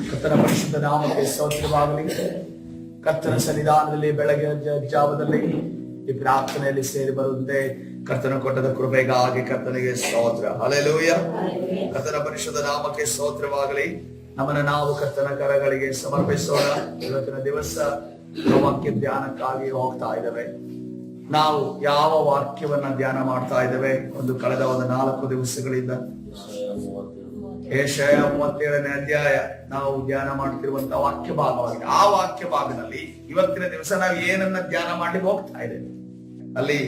ಕರ್ತನ ಪರಿಶುದ್ಧ ನಾಮಕ್ಕೆ ಸ್ತೋತ್ರವಾಗಲಿ. ಕರ್ತನ ಸನ್ನಿಧಾನದಲ್ಲಿ ಬೆಳಗ್ಗೆ ಜಾವದಲ್ಲಿ ಈ ಪ್ರಾರ್ಥನೆಯಲ್ಲಿ ಸೇರಿ ಬರುವಂತೆ ಕರ್ತನ ಕೊಟ್ಟದ ಕೃಪೆಗಾಗಿ ಕರ್ತನಿಗೆ ಸ್ತೋತ್ರ. ಹಲ್ಲೆಲೂಯಾ. ಕರ್ತನ ಪರಿಶುದ್ಧ ನಾಮಕ್ಕೆ ಸ್ತೋತ್ರವಾಗಲಿ. ನಮ್ಮನ್ನ ನಾವು ಕರ್ತನ ಕರಗಳಿಗೆ ಸಮರ್ಪಿಸೋಣ. ಇವತ್ತಿನ ದಿವಸ ವಾಕ್ಯ ಧ್ಯಾನಕ್ಕಾಗಿ ಹೋಗ್ತಾ ಇದ್ದೇವೆ. ನಾವು ಯಾವ ವಾಕ್ಯವನ್ನ ಧ್ಯಾನ ಮಾಡ್ತಾ ಇದ್ದೇವೆ? ಕಳೆದ 4 ದಿವಸಗಳಿಂದ ಯೆಶಾಯ 37ನೇ ಅಧ್ಯಾಯ ನಾವು ಧ್ಯಾನ ಮಾಡ್ತಿರುವಂತಹ ವಾಕ್ಯ ಭಾಗವಾಗಿದೆ. ಆ ವಾಕ್ಯ ಭಾಗದಲ್ಲಿ ಇವತ್ತಿನ ದಿವಸ ನಾವು ಏನನ್ನ ಧ್ಯಾನ ಮಾಡಿ ಹೋಗ್ತಾ ಇದ್ದೇವೆ. ಅಲ್ಲಿ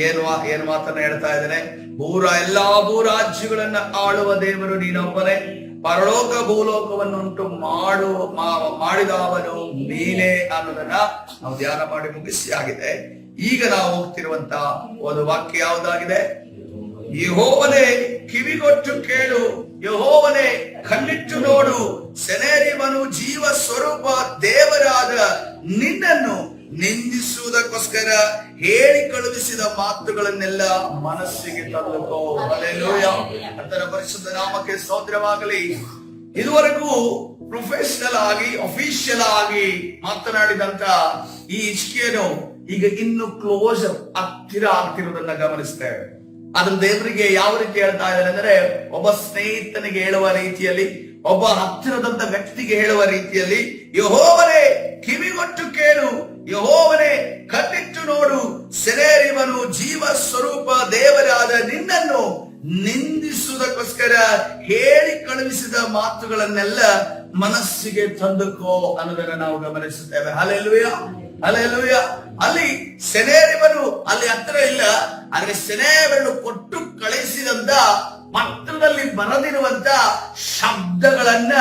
ಏನು ಮಾತನ್ನ ಹೇಳ್ತಾ ಇದ್ದೇನೆ? ಎಲ್ಲಾ ಭೂರಾಜ್ಯಗಳನ್ನ ಆಳುವ ದೇವರು ನೀನೊಬ್ಬನೇ, ಪರಲೋಕ ಭೂಲೋಕವನ್ನುಂಟು ಮಾಡಿದವನು ನೀನೇ ಅನ್ನೋದನ್ನ ನಾವು ಧ್ಯಾನ ಮಾಡಿ ಮುಗಿಸಿ ಆಗಿದೆ. ಈಗ ನಾವು ಹೋಗ್ತಿರುವಂತ ಒಂದು ವಾಕ್ಯ ಯಾವುದಾಗಿದೆ? ಯೆಹೋವನೇ ಕಿವಿಗೊಟ್ಟು ಕೇಳು, ಯೆಹೋವನೇ ಕಣ್ಣಿಟ್ಟು ನೋಡು, ಸೆನೇರಿವನು ಜೀವ ಸ್ವರೂಪ ದೇವರಾದ ನಿನ್ನನ್ನು ನಿಂದಿಸುವುದಕ್ಕೋಸ್ಕರ ಹೇಳಿ ಕಳುಹಿಸಿದ ಮಾತುಗಳನ್ನೆಲ್ಲ ಮನಸ್ಸಿಗೆ ತಂದುಕೋ. ಹಲ್ಲೆಲೂಯಾ. ಕರ್ತನ ಪರಿಶುದ್ಧ ನಾಮಕ್ಕೆ ಸ್ತೋತ್ರವಾಗಲಿ. ಇದುವರೆಗೂ ಪ್ರೊಫೆಷನಲ್ ಆಗಿ ಅಫಿಷಿಯಲ್ ಆಗಿ ಮಾತನಾಡಿದಂತ ಈ ಹಿಜ್ಕೀಯನು ಈಗ ಇನ್ನು ಕ್ಲೋಸರ್ ಹತ್ತಿರ ಆಗ್ತಿರೋದನ್ನ ಗಮನಿಸ್ತೇವೆ. ಅದನ್ನ ದೇವರಿಗೆ ಯಾವ ರೀತಿ ಹೇಳ್ತಾ ಇದ್ದಾರೆ ಅಂದ್ರೆ, ಒಬ್ಬ ಸ್ನೇಹಿತನಿಗೆ ಹೇಳುವ ರೀತಿಯಲ್ಲಿ, ಒಬ್ಬ ಹತ್ತಿರದಂತ ವ್ಯಕ್ತಿಗೆ ಹೇಳುವ ರೀತಿಯಲ್ಲಿ, ಯೆಹೋವನೇ ಕಿವಿಗೊಟ್ಟು ಕೇಳು, ಯೆಹೋವನೇ ಕಣ್ಣಿಟ್ಟು ನೋಡು, ಸೆನೇರಿವನು ಜೀವ ಸ್ವರೂಪ ದೇವರಾದ ನಿನ್ನನ್ನು ನಿಂದಿಸುವುದಕ್ಕೋಸ್ಕರ ಹೇಳಿ ಕಳುಹಿಸಿದ ಮಾತುಗಳನ್ನೆಲ್ಲ ಮನಸ್ಸಿಗೆ ತಂದುಕೋ ಅನ್ನೋದನ್ನ ನಾವು ಗಮನಿಸುತ್ತೇವೆ. Hallelujah, hallelujah. ಅಲ್ಲಿ ಸೆನೇರಿವನು ಅಲ್ಲಿ ಹತ್ತಿರ ಇಲ್ಲ, ಆದ್ರೆ ಸೆನೇರಿವನು ಕೊಟ್ಟು ಕಳಿಸಿದಂತ ಪತ್ರದಲ್ಲಿ ಬರೆದಿರುವಂತ ಶಬ್ದಗಳನ್ನ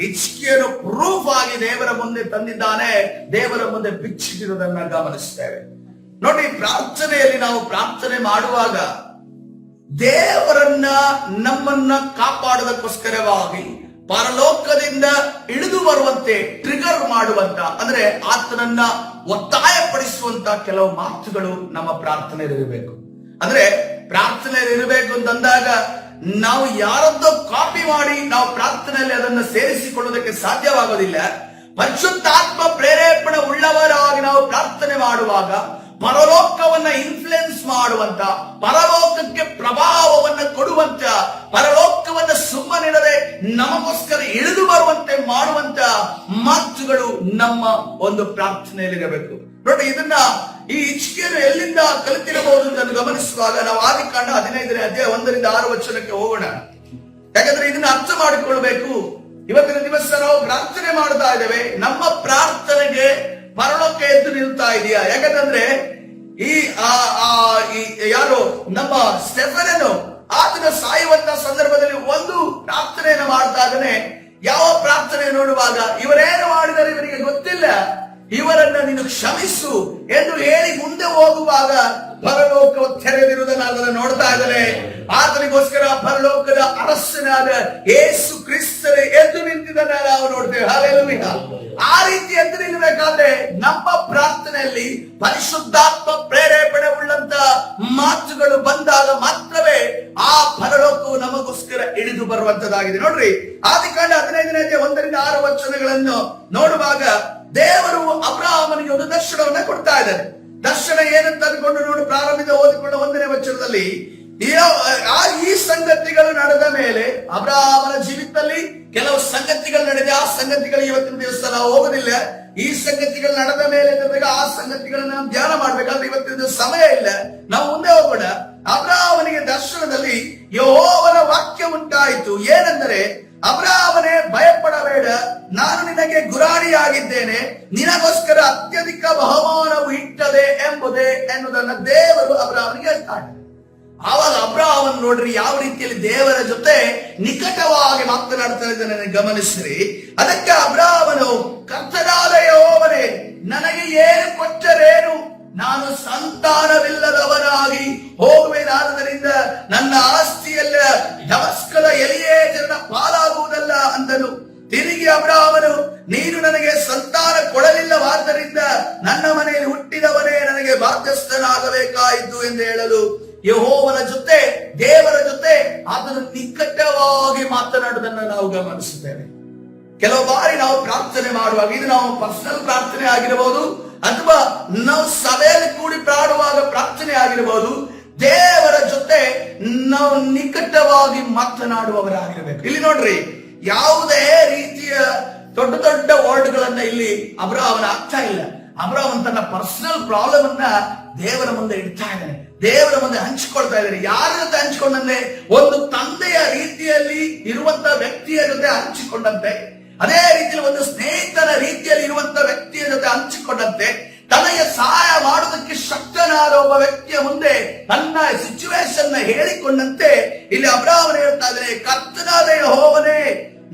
ಹಿಜ್ಕೀಯನು ಪ್ರೂಫ್ ಆಗಿ ದೇವರ ಮುಂದೆ ತಂದಿದ್ದಾನೆ, ದೇವರ ಮುಂದೆ ಬಿಚ್ಚಿಟ್ಟಿರುವುದನ್ನ ಗಮನಿಸ್ತೇವೆ. ನೋಡಿ, ಪ್ರಾರ್ಥನೆಯಲ್ಲಿ ನಾವು ಪ್ರಾರ್ಥನೆ ಮಾಡುವಾಗ ದೇವರನ್ನ ನಮ್ಮನ್ನ ಕಾಪಾಡೋದಕ್ಕೋಸ್ಕರವಾಗಿ ಪರಲೋಕದಿಂದ ಇಳಿದು ಬರುವಂತೆ ಟ್ರಿಗರ್ ಮಾಡುವಂತ, ಅಂದ್ರೆ ಆತನನ್ನ ಒತ್ತಾಯಪಡಿಸುವಂತ ಕೆಲವು ಮಾತುಗಳು ನಮ್ಮ ಪ್ರಾರ್ಥನೆಯಲ್ಲಿ ಇರಬೇಕು. ಅಂದ್ರೆ ಪ್ರಾರ್ಥನೆಯಲ್ಲಿ ಇರಬೇಕು ಅಂತಂದಾಗ ನಾವು ಯಾರದ್ದೋ ಕಾಪಿ ಮಾಡಿ ನಾವು ಪ್ರಾರ್ಥನೆಯಲ್ಲಿ ಅದನ್ನ ಸೇರಿಸಿಕೊಳ್ಳುವುದಕ್ಕೆ ಸಾಧ್ಯವಾಗೋದಿಲ್ಲ. ಪರಿಶುದ್ಧಾತ್ಮ ಪ್ರೇರೇಪಣೆ ಉಳ್ಳವರಾಗಿ ನಾವು ಪ್ರಾರ್ಥನೆ ಮಾಡುವಾಗ ಪರಲೋಕವನ್ನ ಇನ್ಫ್ಲುಯೆನ್ಸ್ ಮಾಡುವಂತ, ಪರಲೋಕಕ್ಕೆ ಪ್ರಭಾವವನ್ನ ಕೊಡುವಂತ, ಪರಲೋಕವನ್ನ ಸುಮ್ಮನಿರದೆ ನಮಗೋಸ್ಕರ ಇಳಿದು ಬರುವಂತೆ ಮಾಡುವಂತ ಮಾತುಗಳು ನಮ್ಮ ಒಂದು ಪ್ರಾರ್ಥನೆಯಲ್ಲಿರಬೇಕು. ನೋಡಿ, ಇದನ್ನ ಈ ಹಿಜ್ಕೀಯನು ಎಲ್ಲಿಂದ ಕಲಿತಿರಬಹುದು ಅಂತ ಗಮನಿಸುವಾಗ ನಾವು ಆದಿಕಾಂಡ 15ನೇ ಅಧ್ಯಾಯ 1-6 ಹೋಗೋಣ. ಯಾಕಂದ್ರೆ ಇದನ್ನ ಅರ್ಥ ಮಾಡಿಕೊಳ್ಬೇಕು. ಇವತ್ತಿನ ದಿವಸ ನಾವು ಪ್ರಾರ್ಥನೆ ಮಾಡ್ತಾ ಇದ್ದೇವೆ, ನಮ್ಮ ಪ್ರಾರ್ಥನೆಗೆ ಪರಲೋಕ ಎದ್ದು ನಿಲ್ತಾ ಇದೆಯಾ? ಯಾಕಂದ್ರೆ ಯಾರು ನಮ್ಮ ಸ್ಟೆಫನನು ಆತನ ಸಾಯುವಂತ ಸಂದರ್ಭದಲ್ಲಿ ಒಂದು ಪ್ರಾರ್ಥನೆಯನ್ನು ಮಾಡ್ತಾ ಇದ್ದಾನೆ. ಯಾವ ಪ್ರಾರ್ಥನೆ ನೋಡುವಾಗ, ಇವರೇನು ಮಾಡಿದರೆ ಇವರಿಗೆ ಗೊತ್ತಿಲ್ಲ, ಇವರನ್ನ ನೀನು ಕ್ಷಮಿಸು ಎಂದು ಹೇಳಿ ಮುಂದೆ ಹೋಗುವಾಗ ಪರಲೋಕ ತೆರೆದಿರುವುದನ್ನು ಅದನ್ನು ನೋಡ್ತಾ ಇದ್ದಾನೆ. ಆತನಿಗೋಸ್ಕರ ಪರಲೋಕದ ಅರಸನಾದ ಯೇಸು ಕ್ರಿಸ್ತನೇ ಎದ್ದು ನಿಂತಿದ್ದನ್ನ ನಾವು ನೋಡ್ತೇವೆ. ಹಲ್ಲೆಲೂಯಾ. ಆ ರೀತಿ ಎದ್ದು ನಿಲ್ಲಬೇಕಾದ್ರೆ ನಮ್ಮ ಪ್ರಾರ್ಥನೆಯಲ್ಲಿ ಪರಿಶುದ್ಧಾತ್ಮ ಪ್ರೇರೇಪಣೆ ಉಳ್ಳಂತ ಮಾತುಗಳು ಬಂದಾಗ ಮಾತ್ರವೇ ಆ ಪರಲೋಕವು ನಮಗೋಸ್ಕರ ಇಳಿದು ಬರುವಂತದ್ದಾಗಿದೆ. ನೋಡ್ರಿ, ಆದಿಕಾಂಡ 15ನೇ ಅಧ್ಯಾಯ 1-6 ನೋಡುವಾಗ ದೇವರು ಅಬ್ರಹಾಮನಿಗೆ ಒಂದು ದರ್ಶನವನ್ನ ಕೊಡ್ತಾ ಇದ್ದಾರೆ. ದರ್ಶನ ಏನಂತ ಅಂದ್ಕೊಂಡು ನೋಡಿ, ಪ್ರಾರಂಭದಿಂದ ಓದಿಕೊಂಡು 1ನೇ ವಚನದಲ್ಲಿ ಈ ಸಂಗತಿಗಳು ನಡೆದ ಮೇಲೆ, ಅಬ್ರಹಾಮನ ಜೀವಿತದಲ್ಲಿ ಕೆಲವು ಸಂಗತಿಗಳು ನಡೆದ, ಆ ಸಂಗತಿಗಳು ಇವತ್ತಿನ ದಿವಸ ನಾವು ಹೋಗೋದಿಲ್ಲ. ಈ ಸಂಗತಿಗಳು ನಡೆದ ಮೇಲೆ ಆ ಸಂಗತಿಗಳನ್ನ ನಾವು ಧ್ಯಾನ ಮಾಡ್ಬೇಕಾದ್ರೆ ಇವತ್ತಿನ ಸಮಯ ಇಲ್ಲ, ನಾವು ಮುಂದೆ ಹೋಗೋಣ. ಅಬ್ರಹಾಮನಿಗೆ ದರ್ಶನದಲ್ಲಿ ಯೆಹೋವನ ವಾಕ್ಯ ಉಂಟಾಯಿತು. ಏನೆಂದರೆ, ಅಬ್ರಹಾಮನೇ ಭಯಪಡಬೇಡ, ನಾನು ನಿನಗೆ ಗುರಾಣಿಯಾಗಿದ್ದೇನೆ, ನಿನಗೋಸ್ಕರ ಅತ್ಯಧಿಕ ಬಹುಮಾನವು ಇಟ್ಟದೆ ಎನ್ನುವುದನ್ನ ದೇವರು ಅಬ್ರಹಾಮನಿಗೆ ಹೇಳ್ತಾನೆ. ಆವಾಗ ಅಬ್ರಹಾಮನ್ ನೋಡ್ರಿ ಯಾವ ರೀತಿಯಲ್ಲಿ ದೇವರ ಜೊತೆ ನಿಕಟವಾಗಿ ಮಾತನಾಡ್ತಾ ಇದ್ದಾನೆ ಗಮನಿಸ್ರಿ. ಅದಕ್ಕೆ ಅಬ್ರಹಾಮನು, ಕರ್ತನಾದ ಯೆಹೋವನೇ, ನನಗೆ ಏನು ಕೊಟ್ಟರೇನು? ನಾನು ಸಂತಾನವಿಲ್ಲದವನಾಗಿ ಹೋಗುವೆನಾದ್ದರಿಂದ ನನ್ನ ಆಸ್ತಿಯಲ್ಲ ದಮಸ್ಕದ ಎಲಿಯೇಜರನ ಪಾಲಾಗುವುದಲ್ಲ ಅಂದನು. ತಿರುಗಿ ಅಬ್ರಹಾಮನು, ನೀನು ನನಗೆ ಸಂತಾನ ಕೊಡಲಿಲ್ಲವಾದ್ದರಿಂದ ನನ್ನ ಮನೆಯಲ್ಲಿ ಹುಟ್ಟಿದವನೇ ನನಗೆ ಬಾಧ್ಯಸ್ಥನಾಗಬೇಕಾಯಿತು ಎಂದು ಹೇಳಲು ಯೆಹೋವನ ಜೊತೆ, ದೇವರ ಜೊತೆ ಅದನ್ನು ನಿಕಟವಾಗಿ ಮಾತನಾಡುವುದನ್ನು ನಾವು ಗಮನಿಸುತ್ತೇವೆ. ಕೆಲವು ಬಾರಿ ನಾವು ಪ್ರಾರ್ಥನೆ ಮಾಡುವಾಗ, ಇದು ನಾವು ಪರ್ಸನಲ್ ಪ್ರಾರ್ಥನೆ ಆಗಿರಬಹುದು ಅಥವಾ ನಾವು ಸಭೆಯಲ್ಲಿ ಕೂಡಿ ಪ್ರಾಡುವಾಗ ಪ್ರಾರ್ಥನೆ ಆಗಿರಬಹುದು, ದೇವರ ಜೊತೆ ನಾವು ನಿಕಟವಾಗಿ ಮಾತನಾಡುವವರಾಗಿರ್ಬೇಕು. ಇಲ್ಲಿ ನೋಡ್ರಿ, ಯಾವುದೇ ರೀತಿಯ ದೊಡ್ಡ ದೊಡ್ಡ ವರ್ಡ್ಗಳನ್ನ ಇಲ್ಲಿ ಅಬ್ರಹಾಮನ ಆಗ್ತಾ ಇಲ್ಲ. ಅಬ್ರಹಾಮನ್ ತನ್ನ ಪರ್ಸನಲ್ ಪ್ರಾಬ್ಲಮ್ ಅನ್ನ ದೇವರ ಮುಂದೆ ಇಡ್ತಾ ಇದ್ದಾನೆ, ದೇವರ ಮುಂದೆ ಹಂಚಿಕೊಳ್ತಾ ಇದ್ದಾನೆ. ಯಾರ ಜೊತೆ ಹಂಚಿಕೊಂಡಂತೆ? ಒಂದು ತಂದೆಯ ರೀತಿಯಲ್ಲಿ ಇರುವಂತ ವ್ಯಕ್ತಿಯ ಜೊತೆ ಹಂಚಿಕೊಂಡಂತೆ, ಅದೇ ರೀತಿಯಲ್ಲಿ ಒಂದು ಸ್ನೇಹಿತನ ರೀತಿಯಲ್ಲಿ ಇರುವಂತ ವ್ಯಕ್ತಿಯ ಜೊತೆ ಹಂಚಿಕೊಂಡಂತೆ, ತನಗೆ ಸಹಾಯ ಮಾಡುವುದಕ್ಕೆ ಶಕ್ತನಾದ ಒಬ್ಬ ವ್ಯಕ್ತಿಯ ಮುಂದೆ ತನ್ನ ಸಿಚುವೇಶನ್ ಹೇಳಿಕೊಂಡಂತೆ ಇಲ್ಲಿ ಅಬ್ರಹಾಮನು ಹೇಳ್ತಾ ಇದ್ದಾನೆ, ಕರ್ತನಾದ ಯೆಹೋವನೇ,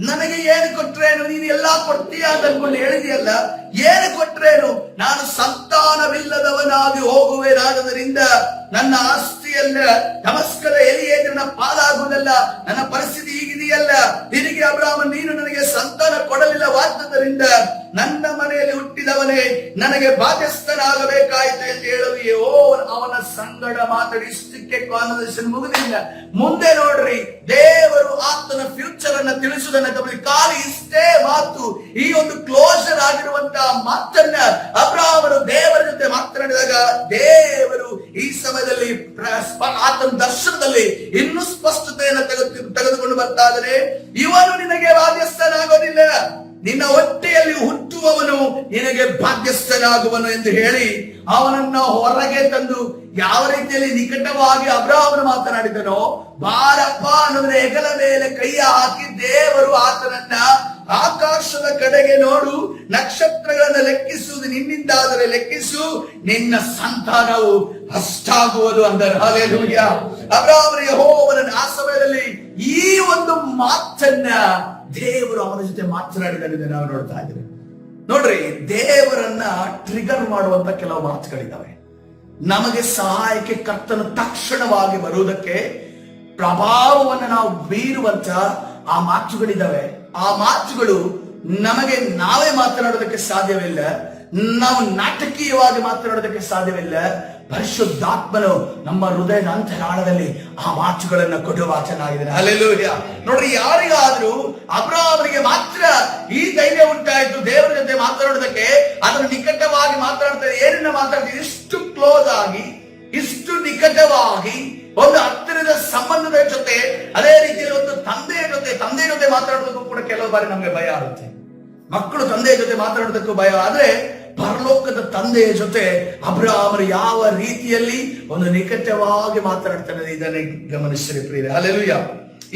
ನನಗೆ ಏನು ಕೊಟ್ರೇನು? ನೀನು ಎಲ್ಲಾ ಕೊಡ್ತೀಯ ಅಂತ ಅನ್ಕೊಂಡು ಹೇಳಿದೆಯಲ್ಲ, ಏನು ಕೊಟ್ರೇನು? ನಾನು ಸಂತಾನವಿಲ್ಲದವನಾಗಿ ಹೋಗುವೆನಾದ್ದರಿಂದ ನನ್ನ ಆಸ್ತಿಯಲ್ಲ, ನಮಸ್ಕಾರ ಎಲಿಯೇಜರನ ಪಾಲಾಗುವುದಲ್ಲ, ನನ್ನ ಪರಿಸ್ಥಿತಿ ಹೀಗಿದೆಯಲ್ಲ. ನಿನಗೆ ಅಬ್ರಹಾಮನ್, ನೀನು ನನಗೆ ಸಂತಾನ ಕೊಡಲಿಲ್ಲವಾದ್ದರಿಂದ ನನ್ನ ಮನೆಯಲ್ಲಿ ಹುಟ್ಟಿದವನೇ ನನಗೆ ಬಾಧ್ಯಸ್ಥನಾಗಬೇಕಾಯಿತು ಎಂದು ಹೇಳಲು ಅವನ ಸಂಗಡ ಮಾತಾಡಿಷ್ಟಕ್ಕೆ ಕಾನ್ವರ್ಸೇಷನ್ ಮುಗಿದಿಲ್ಲ. ಮುಂದೆ ನೋಡ್ರಿ, ದೇವರು ಆತನ ಫ್ಯೂಚರ್ ಅನ್ನ ತಿಳಿಸುವುದನ್ನ ಗಮನಿಸಿ. ಖಾಲಿ ಇಷ್ಟೇ ಮಾತು, ಈ ಒಂದು ಕ್ಲೋಸರ್ ಆಗಿರುವಂತಹ ಮಾತನ್ನ ಅಬ್ರಹಾಮನು ದೇವರ ಜೊತೆ ಮಾತನಾಡಿದಾಗ ದೇವರು ಈ ಸಮಯದಲ್ಲಿ ಆತನ ದರ್ಶನದಲ್ಲಿ ಇನ್ನೂ ಸ್ಪಷ್ಟತೆಯನ್ನು ತೆಗೆದುಕೊಂಡು ಬರ್ತಾ ಇದ್ದಾನೆ. ಇವನು ನಿನಗೆ ಬಾಧ್ಯಸ್ಥನಾಗೋದಿಲ್ಲ, ನಿನ್ನ ಹೊಟ್ಟೆಯಲ್ಲಿ ಹುಟ್ಟುವವನು ನಿನಗೆ ಬಾಧ್ಯಸ್ಥನಾಗುವನು ಎಂದು ಹೇಳಿ ಅವನನ್ನ ಹೊರಗೆ ತಂದು ಯಾವ ರೀತಿಯಲ್ಲಿ ನಿಕಟವಾಗಿ ಅಬ್ರಹಾಮನು ಮಾತನಾಡಿದನೋ, ಬಾರಪ್ಪ ಅನ್ನೋದ್ರ ಹೆಗಲ ಮೇಲೆ ಕೈ ಹಾಕಿ ದೇವರು ಆತನನ್ನ ಆಕಾಶದ ಕಡೆಗೆ ನೋಡು, ನಕ್ಷತ್ರಗಳನ್ನು ಲೆಕ್ಕಿಸುವುದು ನಿನ್ನಿಂದಾದರೆ ಲೆಕ್ಕಿಸು, ನಿನ್ನ ಸಂತಾನವು ಅಷ್ಟಾಗುವುದು ಅಂದರು. ಹಲ್ಲೆಲೂಯಾ. ಅಬ್ರಹಾಮನು ಯೆಹೋವನನ್ನು ಆ ಸಮಯದಲ್ಲಿ ಈ ಒಂದು ಮಾತನ್ನ ದೇವರು ಅವನ ಜೊತೆ ಮಾತನಾಡಿದ ನಾವು ನೋಡ್ತಾ ಇದ್ದೇವೆ. ನೋಡ್ರಿ, ದೇವರನ್ನ ಟ್ರಿಗರ್ ಮಾಡುವಂತ ಕೆಲವು ಮಾತುಗಳಿದ್ದಾವೆ. ನಮಗೆ ಸಹಾಯಕ್ಕೆ ಕರ್ತನು ತಕ್ಷಣವಾಗಿ ಬರುವುದಕ್ಕೆ ಪ್ರಭಾವವನ್ನು ನಾವು ಬೀರುವಂತ ಆ ಮಾತುಗಳಿದ್ದಾವೆ. ಆ ಮಾತುಗಳು ನಮಗೆ ನಾವೇ ಮಾತನಾಡೋದಕ್ಕೆ ಸಾಧ್ಯವಿಲ್ಲ, ನಾವು ನಾಟಕೀಯವಾಗಿ ಮಾತನಾಡೋದಕ್ಕೆ ಸಾಧ್ಯವಿಲ್ಲ. ಪರಿಶುದ್ಧಾತ್ಮನು ನಮ್ಮ ಹೃದಯದ ಅಂತರಾಳದಲ್ಲಿ ಆ ಮಾತುಗಳನ್ನ ಕೊಡುವ ಚೆನ್ನಾಗಿದೆ. ಹಲ್ಲೆಲೂಯಾ. ನೋಡ್ರಿ, ಯಾರಿಗಾದ್ರೂ ಅಬ್ರಹಾಮನಿಗೆ ಮಾತ್ರ ಈ ಧೈರ್ಯ ಉಂಟಾಯಿತು ದೇವರ ಜೊತೆ ಮಾತನಾಡೋದಕ್ಕೆ, ಅದನ್ನು ನಿಕಟವಾಗಿ ಮಾತನಾಡ್ತಾರೆ. ಏನನ್ನ ಮಾತಾಡ್ತೀವಿ? ಇಷ್ಟು ಕ್ಲೋಸ್ ಆಗಿ, ಇಷ್ಟು ನಿಕಟವಾಗಿ, ಒಂದು ಹತ್ತಿರದ ಸಂಬಂಧದ ಜೊತೆ, ಅದೇ ರೀತಿಯಲ್ಲಿ ಒಂದು ತಂದೆಯ ಜೊತೆ ಮಾತಾಡೋದಕ್ಕೂ ಕೂಡ ಕೆಲವು ಬಾರಿ ನಮ್ಗೆ ಭಯ ಆಗುತ್ತೆ. ಮಕ್ಕಳು ತಂದೆಯ ಜೊತೆ ಮಾತಾಡೋದಕ್ಕೂ ಭಯ. ಆದ್ರೆ ಪರಲೋಕದ ತಂದೆಯ ಜೊತೆ ಅಬ್ರಹಾಮನು ಯಾವ ರೀತಿಯಲ್ಲಿ ಒಂದು ನಿಕಟವಾಗಿ ಮಾತನಾಡ್ತಾನೆ, ಇದನ್ನೇ ಗಮನಿಸಿರಿ ಪ್ರಿಯರೇ. ಹಲ್ಲೆಲೂಯಾ.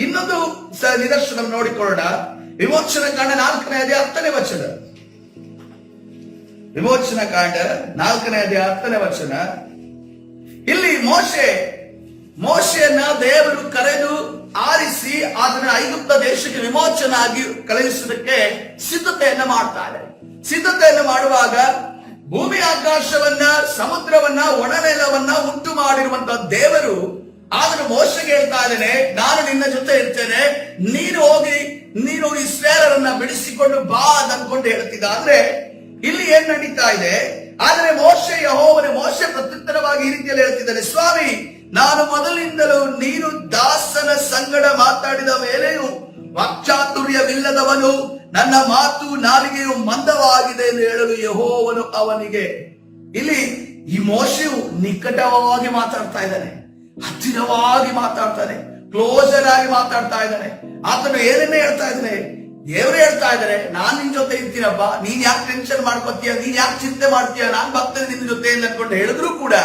ಇನ್ನೊಂದು ನಿದರ್ಶನ ನೋಡಿಕೊಳ್ಳೋಣ. ವಿಮೋಚನಾ ಕಾಂಡ 4ನೇ ಅಧ್ಯಾಯ 10ನೇ ವಚನ. ವಿಮೋಚನಾ ಕಾಂಡ 4ನೇ ಅಧ್ಯಾಯ 10ನೇ ವಚನ. ಇಲ್ಲಿ ಮೋಶೆಯನ್ನ ದೇವರು ಕರೆದು ಆರಿಸಿ ಅದನ್ನ ಐಗುಪ್ತ ದೇಶಕ್ಕೆ ವಿಮೋಚನಾಗಿ ಕಳುಹಿಸುವುದಕ್ಕೆ ಸಿದ್ಧತೆಯನ್ನ ಮಾಡ್ತಾರೆ. ಸಿದ್ಧತೆಯನ್ನು ಮಾಡುವಾಗ ಭೂಮಿ ಆಕಾಶವನ್ನ, ಸಮುದ್ರವನ್ನ, ಒಣನೆಲವನ್ನ ಉಂಟು ಮಾಡಿರುವಂತಹ ದೇವರು ಆದರೂ ಮೋಶೆಗೆ ಹೇಳ್ತಾ ಇದ್ದೇನೆ, ನಾನು ನಿನ್ನ ಜೊತೆ ಇರ್ತೇನೆ, ನೀನು ಇಸ್ರಾಯೇಲರನ್ನ ಬಿಡಿಸಿಕೊಂಡು ಬಾ ಅನ್ಕೊಂಡು ಹೇಳ್ತಿದ್ದ. ಆದ್ರೆ ಇಲ್ಲಿ ಏನ್ ನಡೀತಾ ಇದೆ? ಆದ್ರೆ ಮೋಶೆ ಪ್ರತ್ಯುತ್ತರವಾಗಿ ಈ ರೀತಿಯಲ್ಲಿ ಹೇಳ್ತಿದ್ದಾನೆ, ಸ್ವಾಮಿ, ನಾನು ಮೊದಲಿಂದಲೂ ನೀನು ದಾಸನ ಸಂಗಡ ಮಾತಾಡಿದ ಮೇಲೆಯೂ ವಾಕ್ಚಾತುರ್ಯವಿಲ್ಲದವನು, ನನ್ನ ಮಾತು ನಾಲಿಗೆಯು ಮಂದವಾಗಿದೆ ಎಂದು ಹೇಳಲು ಯೆಹೋವನು ಅವನಿಗೆ. ಇಲ್ಲಿ ಈ ಮೋಶೆಯು ನಿಕಟವಾಗಿ ಮಾತಾಡ್ತಾ ಇದ್ದಾನೆ, ಹತ್ತಿರವಾಗಿ ಮಾತಾಡ್ತಾನೆ, ಕ್ಲೋಸರ್ ಆಗಿ ಮಾತಾಡ್ತಾ ಇದ್ದಾನೆ. ಆತನು ಏನನ್ನೇ ಹೇಳ್ತಾ ಇದ್ದಾನೆ? ದೇವರೇ ಹೇಳ್ತಾ ಇದ್ದಾರೆ, ನಾನ್ ನಿನ್ ಜೊತೆ ಇರ್ತೀನಪ್ಪ, ನೀನ್ ಯಾಕೆ ಟೆನ್ಷನ್ ಮಾಡ್ಕೊತೀಯ, ನೀನ್ ಯಾಕೆ ಚಿಂತೆ ಮಾಡ್ತೀಯ, ನಾನ್ ಭಕ್ತನ ನಿನ್ನ ಜೊತೆ ಅನ್ಕೊಂಡು ಹೇಳಿದ್ರು ಕೂಡ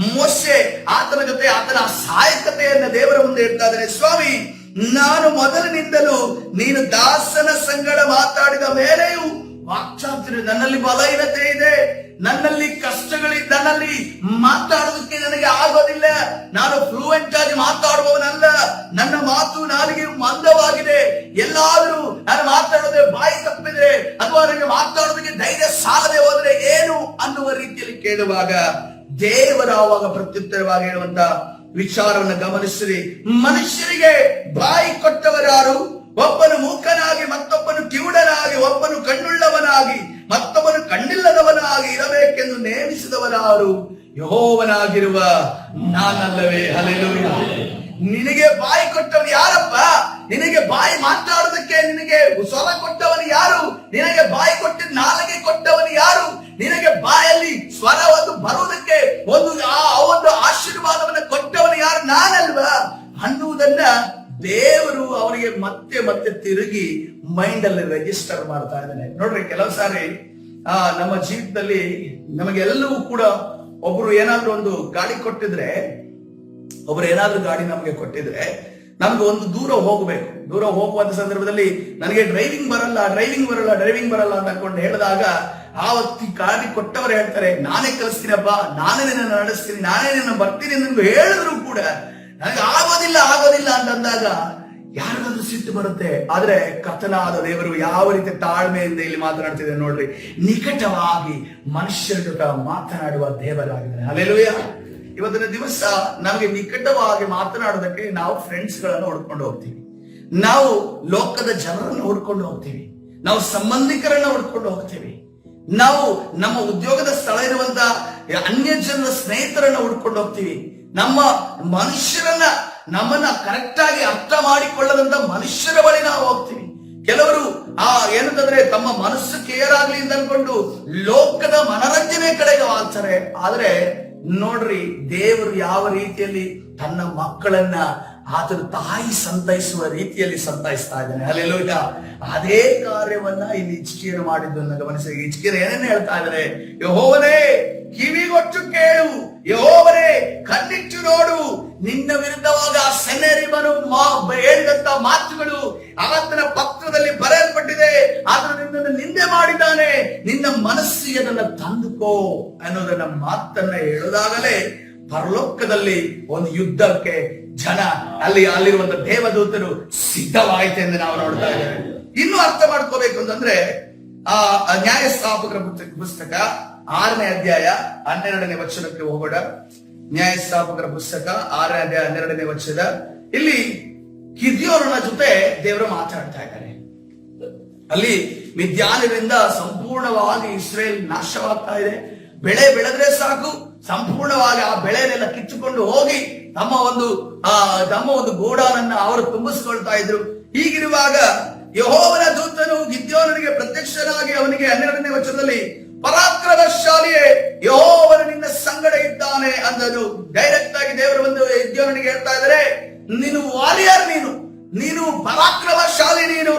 ಮೋಶೆ ಆತನ ಜೊತೆ ಆತನ ಸಹಾಯಕತೆಯನ್ನ ದೇವರ ಮುಂದೆ ಹೇಳ್ತಾ ಇದ್ದಾನೆ. ಸ್ವಾಮಿ, ನಾನು ಮೊದಲಿನಿಂದಲೂ ನೀನು ದಾಸನ ಸಂಗಡ ಮಾತಾಡಿದ ಮೇಲೆಯೂ ವಾಕ್ಚಾತುರ್ಯ, ನನ್ನಲ್ಲಿ ಬಲಹೀನತೆ ಇದೆ, ನನ್ನಲ್ಲಿ ಕಷ್ಟಗಳಿದೆ, ನನ್ನಲ್ಲಿ ಮಾತಾಡೋದಕ್ಕೆ ನನಗೆ ಆಗೋದಿಲ್ಲ, ನಾನು ಫ್ಲೂಯೆಂಟ್ ಆಗಿ ಮಾತಾಡುವವನಲ್ಲ, ನನ್ನ ಮಾತು ನಾಲಿಗೆ ಮಂದವಾಗಿದೆ, ಎಲ್ಲಾದ್ರೂ ನಾನು ಮಾತಾಡೋದೇ ಬಾಯಿ ತಪ್ಪಿದೆ ಅಥವಾ ನನಗೆ ಮಾತಾಡೋದಕ್ಕೆ ಧೈರ್ಯ ಸಾಲದೆ ಹೋದ್ರೆ ಏನು ಅನ್ನುವ ರೀತಿಯಲ್ಲಿ ಕೇಳುವಾಗ ದೇವರ ಆವಾಗ ಪ್ರತ್ಯುತ್ತರವಾಗಿ ಹೇಳುವಂತ ವಿಚಾರವನ್ನು ಗಮನಿಸಿರಿ. ಮನುಷ್ಯರಿಗೆ ಬಾಯಿ ಕೊಟ್ಟವರಾರು? ಒಬ್ಬನು ಮೂಕನಾಗಿ ಮತ್ತೊಬ್ಬನು ಕಿವುಡನಾಗಿ, ಒಬ್ಬನು ಕಣ್ಣುಳ್ಳವನಾಗಿ ಮತ್ತೊಬ್ಬನು ಕಣ್ಣಿಲ್ಲದವನಾಗಿ ಇರಬೇಕೆಂದು ನೇಮಿಸಿದವರಾರು? ಯೆಹೋವನಾಗಿರುವ ನಾನಲ್ಲವೇ? ಹಲ್ಲೆಲೂಯಾ. ನಿನಗೆ ಬಾಯಿ ಕೊಟ್ಟವನು ಯಾರಪ್ಪ? ನಿನಗೆ ಬಾಯಿ ಮಾತಾಡೋದಕ್ಕೆ ನಿನಗೆ ಸ್ವರ ಕೊಟ್ಟವನು ಯಾರು? ನಿನಗೆ ಬಾಯಿ ಕೊಟ್ಟು ನಾಲಿಗೆ ಕೊಟ್ಟವನು ಯಾರು? ನಿನಗೆ ಬಾಯಲ್ಲಿ ಸ್ವರ ಬರುವುದಕ್ಕೆ ಒಂದು ಆಶೀರ್ವಾದವನ್ನು ಕೊಟ್ಟವನು ಯಾರು? ನಾನಲ್ವಾ ಅನ್ನುವುದನ್ನ ದೇವರು ಅವರಿಗೆ ಮತ್ತೆ ಮತ್ತೆ ತಿರುಗಿ ಮೈಂಡ್ ಅಲ್ಲಿ ರಿಜಿಸ್ಟರ್ ಮಾಡ್ತಾ ಇದ್ದಾನೆ. ನೋಡ್ರಿ, ಕೆಲವು ಸಾರಿ ನಮ್ಮ ಜೀವಿತದಲ್ಲಿ ನಮಗೆಲ್ಲವೂ ಕೂಡ ಒಬ್ರು ಏನಾದ್ರೂ ಒಂದು ಗಾಡಿ ಕೊಟ್ಟಿದ್ರೆ, ನಮಗೆ ಕೊಟ್ಟಿದ್ರೆ, ನಮ್ಗೆ ಒಂದು ದೂರ ಹೋಗ್ಬೇಕು. ದೂರ ಹೋಗುವಂತ ಸಂದರ್ಭದಲ್ಲಿ ನನಗೆ ಡ್ರೈವಿಂಗ್ ಬರಲ್ಲ ಅಂತ ಅನ್ಕೊಂಡು ಹೇಳಿದಾಗ ಆ ವ್ಯಕ್ತಿ ಗಾಡಿ ಕೊಟ್ಟವರು ಹೇಳ್ತಾರೆ, ನಾನೇ ಕಲಿಸ್ತೀನಪ್ಪ, ನಾನೇ ನಿನ್ನ ನಡೆಸ್ತೀನಿ, ನಾನೇ ನಿನ್ನ ಬರ್ತೀನಿ ಅಂತ ಹೇಳಿದ್ರು ಕೂಡ ನನಗೆ ಆಗೋದಿಲ್ಲ ಅಂತಂದಾಗ ಯಾರಿಗಾದ್ರೂ ಸಿಟ್ಟು ಬರುತ್ತೆ. ಆದ್ರೆ ಕರ್ತನಾದ ದೇವರು ಯಾವ ರೀತಿ ತಾಳ್ಮೆಯಿಂದ ಇಲ್ಲಿ ಮಾತನಾಡ್ತಿದೆ ನೋಡ್ರಿ. ನಿಕಟವಾಗಿ ಮನುಷ್ಯರ ಜೊತೆ ಮಾತನಾಡುವ ದೇವರಾಗಿದ್ದಾನೆ. ಹಲ್ಲೆಲೂಯಾ. ಇವತ್ತಿನ ದಿವಸ ನಮಗೆ ನಿಕಟವಾಗಿ ಮಾತನಾಡೋದಕ್ಕೆ ನಾವು ಫ್ರೆಂಡ್ಸ್ ಗಳನ್ನ ಹುಡ್ಕೊಂಡು ಹೋಗ್ತೀವಿ, ನಾವು ಲೋಕದ ಜನರನ್ನು ಹುಡ್ಕೊಂಡು ಹೋಗ್ತೀವಿ, ನಾವು ಸಂಬಂಧಿಕರನ್ನ ಹುಡ್ಕೊಂಡು ಹೋಗ್ತೀವಿ, ನಾವು ನಮ್ಮ ಉದ್ಯೋಗದ ಸ್ಥಳ ಇರುವಂತ ಅನ್ಯ ಜನರ ಸ್ನೇಹಿತರನ್ನ ಹುಡ್ಕೊಂಡು ಹೋಗ್ತೀವಿ, ನಮ್ಮ ಮನುಷ್ಯರನ್ನ ನಮ್ಮನ್ನ ಕರೆಕ್ಟ್ ಆಗಿ ಅರ್ಥ ಮಾಡಿಕೊಳ್ಳದಂತ ಮನುಷ್ಯರ ಬಳಿ ನಾವು ಹೋಗ್ತೀವಿ. ಕೆಲವರು ಏನಂತಂದ್ರೆ ತಮ್ಮ ಮನಸ್ಸು ಕೇರ್ ಆಗ್ಲಿ ಅಂತ ಅನ್ಕೊಂಡು ಲೋಕದ ಮನರಂಜನೆ ಕಡೆಗೆ ವಾಲ್ತಾರೆ. ಆದ್ರೆ ನೋಡ್ರಿ, ದೇವರು ಯಾವ ರೀತಿಯಲ್ಲಿ ತನ್ನ ಮಕ್ಕಳನ್ನ ಆತನ ತಾಯಿ ಸಂತೈಸುವ ರೀತಿಯಲ್ಲಿ ಸಂತೈಸ್ತಾ ಇದ್ದಾನೆ. ಹಲ್ಲೆಲೂಯಾ. ಅದೇ ಕಾರ್ಯವನ್ನ ಇಲ್ಲಿ ಹಿಜ್ಕೀಯನು ಮಾಡಿದ್ದನ್ನು ಗಮನಿಸಿ. ಹಿಜ್ಕೀಯನು ಏನೇನು ಹೇಳ್ತಾ ಇದ್ದಾರೆ? ಯೆಹೋವನೇ ಕಿವಿಗೊಟ್ಟು ಕೇಳು, ಯೆಹೋವನೇ ಕಣ್ಣಿಟ್ಟು ನೋಡು, ನಿನ್ನ ವಿರುದ್ಧವಾಗ ಸೆನೆರಿಬನು ಹೇಳಿದಂತ ಮಾತುಗಳು ಆತನ ಪತ್ರದಲ್ಲಿ ಬರೆಯಲ್ಪಟ್ಟಿದೆ. ಆತನು ನಿನ್ನನ್ನು ನಿಂದೆ ಮಾಡಿದ್ದಾನೆ, ನಿನ್ನ ಮನಸ್ಸಿಗೆ ಅದನ್ನ ತಂದುಕೋ ಅನ್ನೋದನ್ನ ಮಾತನ್ನ ಹೇಳುದಾಗಲೇ ಪರಲೋಕದಲ್ಲಿ ಒಂದು ಯುದ್ಧಕ್ಕೆ ಜನ ಅಲ್ಲಿರುವಂತ ದೇವದೂತರು ಸಿದ್ಧವಾಯಿತು ಎಂದು ನಾವು ನೋಡ್ತಾ ಇದ್ದೇವೆ. ಇನ್ನು ಅರ್ಥ ಮಾಡ್ಕೋಬೇಕು ಅಂತಂದ್ರೆ ನ್ಯಾಯಸ್ಥಾಪಕರ ಪುಸ್ತಕ 6ನೇ ಅಧ್ಯಾಯ 12ನೇ ವಚನಕ್ಕೆ ಹೋಗೋಣ. ನ್ಯಾಯಸ್ಥಾಪಕರ ಪುಸ್ತಕ 6ನೇ ಅಧ್ಯಾಯ 12ನೇ ವಚನ. ಇಲ್ಲಿ ಗಿದ್ಯೋನನ ಜೊತೆ ದೇವರು ಮಾತಾಡ್ತಾ ಇದ್ದಾರೆ. ಅಲ್ಲಿ ಮಿದ್ಯಾನರಿಂದ ಸಂಪೂರ್ಣವಾಗಿ ಇಸ್ರೇಲ್ ನಾಶವಾಗ್ತಾ ಇದೆ. ಬೆಳೆ ಬೆಳೆದ್ರೆ ಸಾಕು, ಸಂಪೂರ್ಣವಾಗಿ ಆ ಬೆಳೆನೆಲ್ಲ ಕಿತ್ತುಕೊಂಡು ಹೋಗಿ ತಮ್ಮ ಒಂದು ಗೋಡಾನನ್ನ ಅವರು ತುಂಬಿಸ್ಕೊಳ್ತಾ ಇದ್ರು. ಹೀಗಿರುವಾಗ ಯೆಹೋವನ ದೂತನು ಗಿದ್ಯೋನನಿಗೆ ಪ್ರತ್ಯಕ್ಷನಾಗಿ ಅವನಿಗೆ 12ನೇ ವಚನದಲ್ಲಿ, ಪರಾಕ್ರಮಶಾಲಿಯೇ, ಯೆಹೋವನು ನಿನ್ನ ಸಂಗಡ ಇದ್ದಾನೆ ಅಂದನು. ಡೈರೆಕ್ಟ್ ಆಗಿ ದೇವರು ಬಂದು ಗಿದ್ಯೋನನಿಗೆ ಹೇಳ್ತಾ ಇದ್ದಾರೆ, ನೀನು ವಾರಿಯರ್, ನೀನು ಪರಾಕ್ರಮಶಾಲಿ, ನೀನು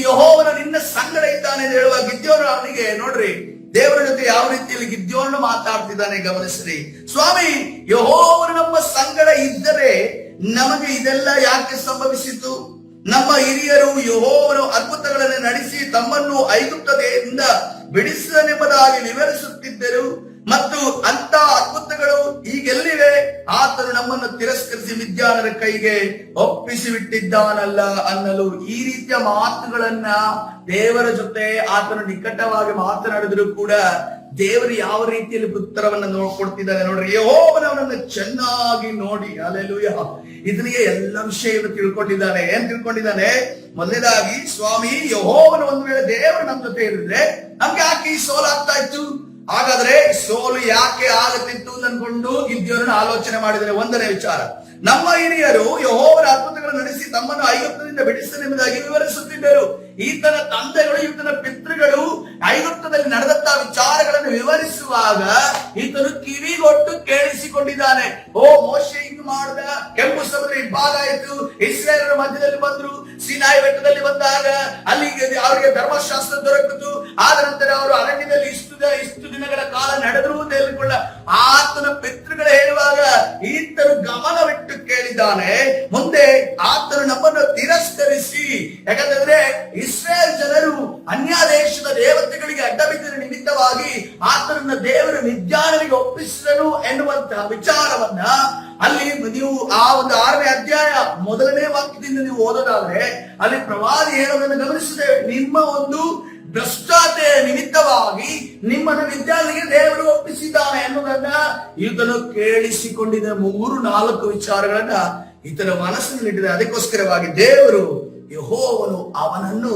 ಯೆಹೋವನು ನಿನ್ನ ಸಂಗಡ ಇದ್ದಾನೆ ಅಂತ ಹೇಳುವ ಗಿದ್ಯೋನ ಅವನಿಗೆ ನೋಡ್ರಿ ದೇವರ ಜೊತೆ ಯಾವ ರೀತಿಯಲ್ಲಿ ಗಿದ್ಯೋನ ಮಾತಾಡ್ತಿದ್ದಾನೆ ಗಮನಿಸ್ರಿ. ಸ್ವಾಮಿ, ಯೆಹೋವನು ನಮ್ಮ ಸಂಗಡ ಇದ್ದರೆ ನಮಗೆ ಇದೆಲ್ಲ ಯಾಕೆ ಸಂಭವಿಸಿತು? ನಮ್ಮ ಹಿರಿಯರು ಯೆಹೋವನು ಅದ್ಭುತಗಳನ್ನು ನಡೆಸಿ ತಮ್ಮನ್ನು ಐಗುಪ್ತದಿಂದ ಬಿಡಿಸನೆಂಬುದಾಗಿ ವಿವರಿಸುತ್ತಿದ್ದರು, ಮತ್ತು ಅಂತ ಅದ್ಭುತಗಳು ಈಗೆಲ್ಲಿವೆ? ಆತನು ನಮ್ಮನ್ನು ತಿರಸ್ಕರಿಸಿ ಮಿದ್ಯಾನರ ಕೈಗೆ ಒಪ್ಪಿಸಿ ಬಿಟ್ಟಿದ್ದಾನಲ್ಲ ಅನ್ನಲು. ಈ ರೀತಿಯ ಮಾತುಗಳನ್ನ ದೇವರ ಜೊತೆ ಆತನು ನಿಕಟವಾಗಿ ಮಾತನಾಡಿದ್ರು ಕೂಡ ದೇವರು ಯಾವ ರೀತಿಯಲ್ಲಿ ಉತ್ತರವನ್ನ ಕೊಡ್ತಿದ್ದಾನೆ ನೋಡ್ರಿ. ಯೆಹೋವನವನನ್ನು ಚೆನ್ನಾಗಿ ನೋಡಿ. ಹಲ್ಲೆಲೂಯಾ. ಇದನಿಗೆ ಎಲ್ಲ ವಿಷಯವನ್ನು ತಿಳ್ಕೊಂಡಿದ್ದಾನೆ. ಏನ್ ತಿಳ್ಕೊಂಡಿದ್ದಾನೆ? ಮೊದಲನೇದಾಗಿ, ಸ್ವಾಮಿ ಯೆಹೋವನ ಒಂದು ವೇಳೆ ದೇವರು ನಮ್ಮ ಜೊತೆ ಇರಿದ್ರೆ ನಮ್ಗೆ ಯಾಕೆ ಈ ಸೋಲಾಗ್ತಾ ಇತ್ತು? ಹಾಗಾದ್ರೆ ಸೋಲು ಯಾಕೆ ಆಗುತ್ತಿತ್ತು ಅನ್ಕೊಂಡು ಗಿದ್ಯೋನನ ಆಲೋಚನೆ ಮಾಡಿದರೆ, ಒಂದನೇ ವಿಚಾರ, ನಮ್ಮ ಹಿರಿಯರು ಯೆಹೋವನ ಅದ್ಭುತಗಳನ್ನು ನಡೆಸಿ ತಮ್ಮನ್ನು ಐಗುಪ್ತದಿಂದ ಬಿಡಿಸನೆಂಬುದಾಗಿ ವಿವರಿಸುತ್ತಿದ್ದರು. ಈತನ ತಂದೆಗಳು, ಈತನ ಪಿತೃಗಳು ಐಗುಪ್ತದಲ್ಲಿ ನಡೆದಂತಹ ವಿಚಾರಗಳನ್ನು ವಿವರಿಸುವಾಗ ಈತನು ಕಿವಿಗೊಟ್ಟು ಕೇಳಿಸಿಕೊಂಡಿದ್ದಾನೆ. ಓ, ಮೋಶೆ ಹಿಂಗ್ ಮಾಡ್ದ, ಕೆಂಪು ಸಮುದ್ರ ಇಬ್ಬಾಗ ಆಯ್ತು, ಇಸ್ರಾಯೇಲರ ಮಧ್ಯದಲ್ಲಿ ಬಂದ್ರು, ಸೀನಾಯಿ ಬೆಟ್ಟದಲ್ಲಿ ಬಂದಾಗ ಅಲ್ಲಿಗೆ ಅವರಿಗೆ ಧರ್ಮಶಾಸ್ತ್ರ ದೊರಕಿತು. ಆದ ನಂತರ ಅವರು ಅರಣ್ಯದಲ್ಲಿ ಇಷ್ಟು ದಿನಗಳ ಕಾಲ ನಡೆದ್ರು ಅಂತ ಹೇಳಿಕೊಳ್ಳ ಆತನ ಪಿತೃಗಳು ಹೇಳುವಾಗ ಈತನು ಗಮನವಿಟ್ಟು ಕೇಳಿದ್ದಾನೆ. ಮುಂದೆ ಆತನು ನಮ್ಮನ್ನು ತಿರಸ್ಕರಿಸಿ, ಯಾಕಂತಂದ್ರೆ ಇಸ್ರೇಲ್ ಜನರು ಅನ್ಯ ದೇಶದ ದೇವತೆಗಳಿಗೆ ಅಡ್ಡಬಿದ್ದರ ನಿಮಿತ್ತವಾಗಿ ಆತನನ್ನ ದೇವರು ಮಿದ್ಯಾನರಿಗೆ ಒಪ್ಪಿಸಿದನು ಎನ್ನುವಂತಹ ವಿಚಾರವನ್ನ ಅಲ್ಲಿ ನೀವು ಆ ಒಂದು 6ನೇ ಅಧ್ಯಾಯ 1ನೇ ವಾಕ್ಯದಿಂದ ನೀವು ಓದೋದಾದ್ರೆ ಅಲ್ಲಿ ಪ್ರವಾದಿ ಹೇಳೋದನ್ನು ಗಮನಿಸಿದ್ದೇವೆ. ನಿಮ್ಮ ಒಂದು ಭ್ರಷ್ಟಾತೆಯ ನಿಮಿತ್ತವಾಗಿ ನಿಮ್ಮನ್ನು ವಿದ್ಯಾರ್ಥಿಗೆ ದೇವರು ಒಪ್ಪಿಸಿದ್ದಾನೆ ಎನ್ನುವುದನ್ನ ಈತನು ಕೇಳಿಸಿಕೊಂಡಿದ್ದ 3-4 ವಿಚಾರಗಳನ್ನ ಈತನ ಮನಸ್ಸಿನಲ್ಲಿಟ್ಟಿದೆ. ಅದಕ್ಕೋಸ್ಕರವಾಗಿ ದೇವರು ಯೆಹೋವನು ಅವನನ್ನು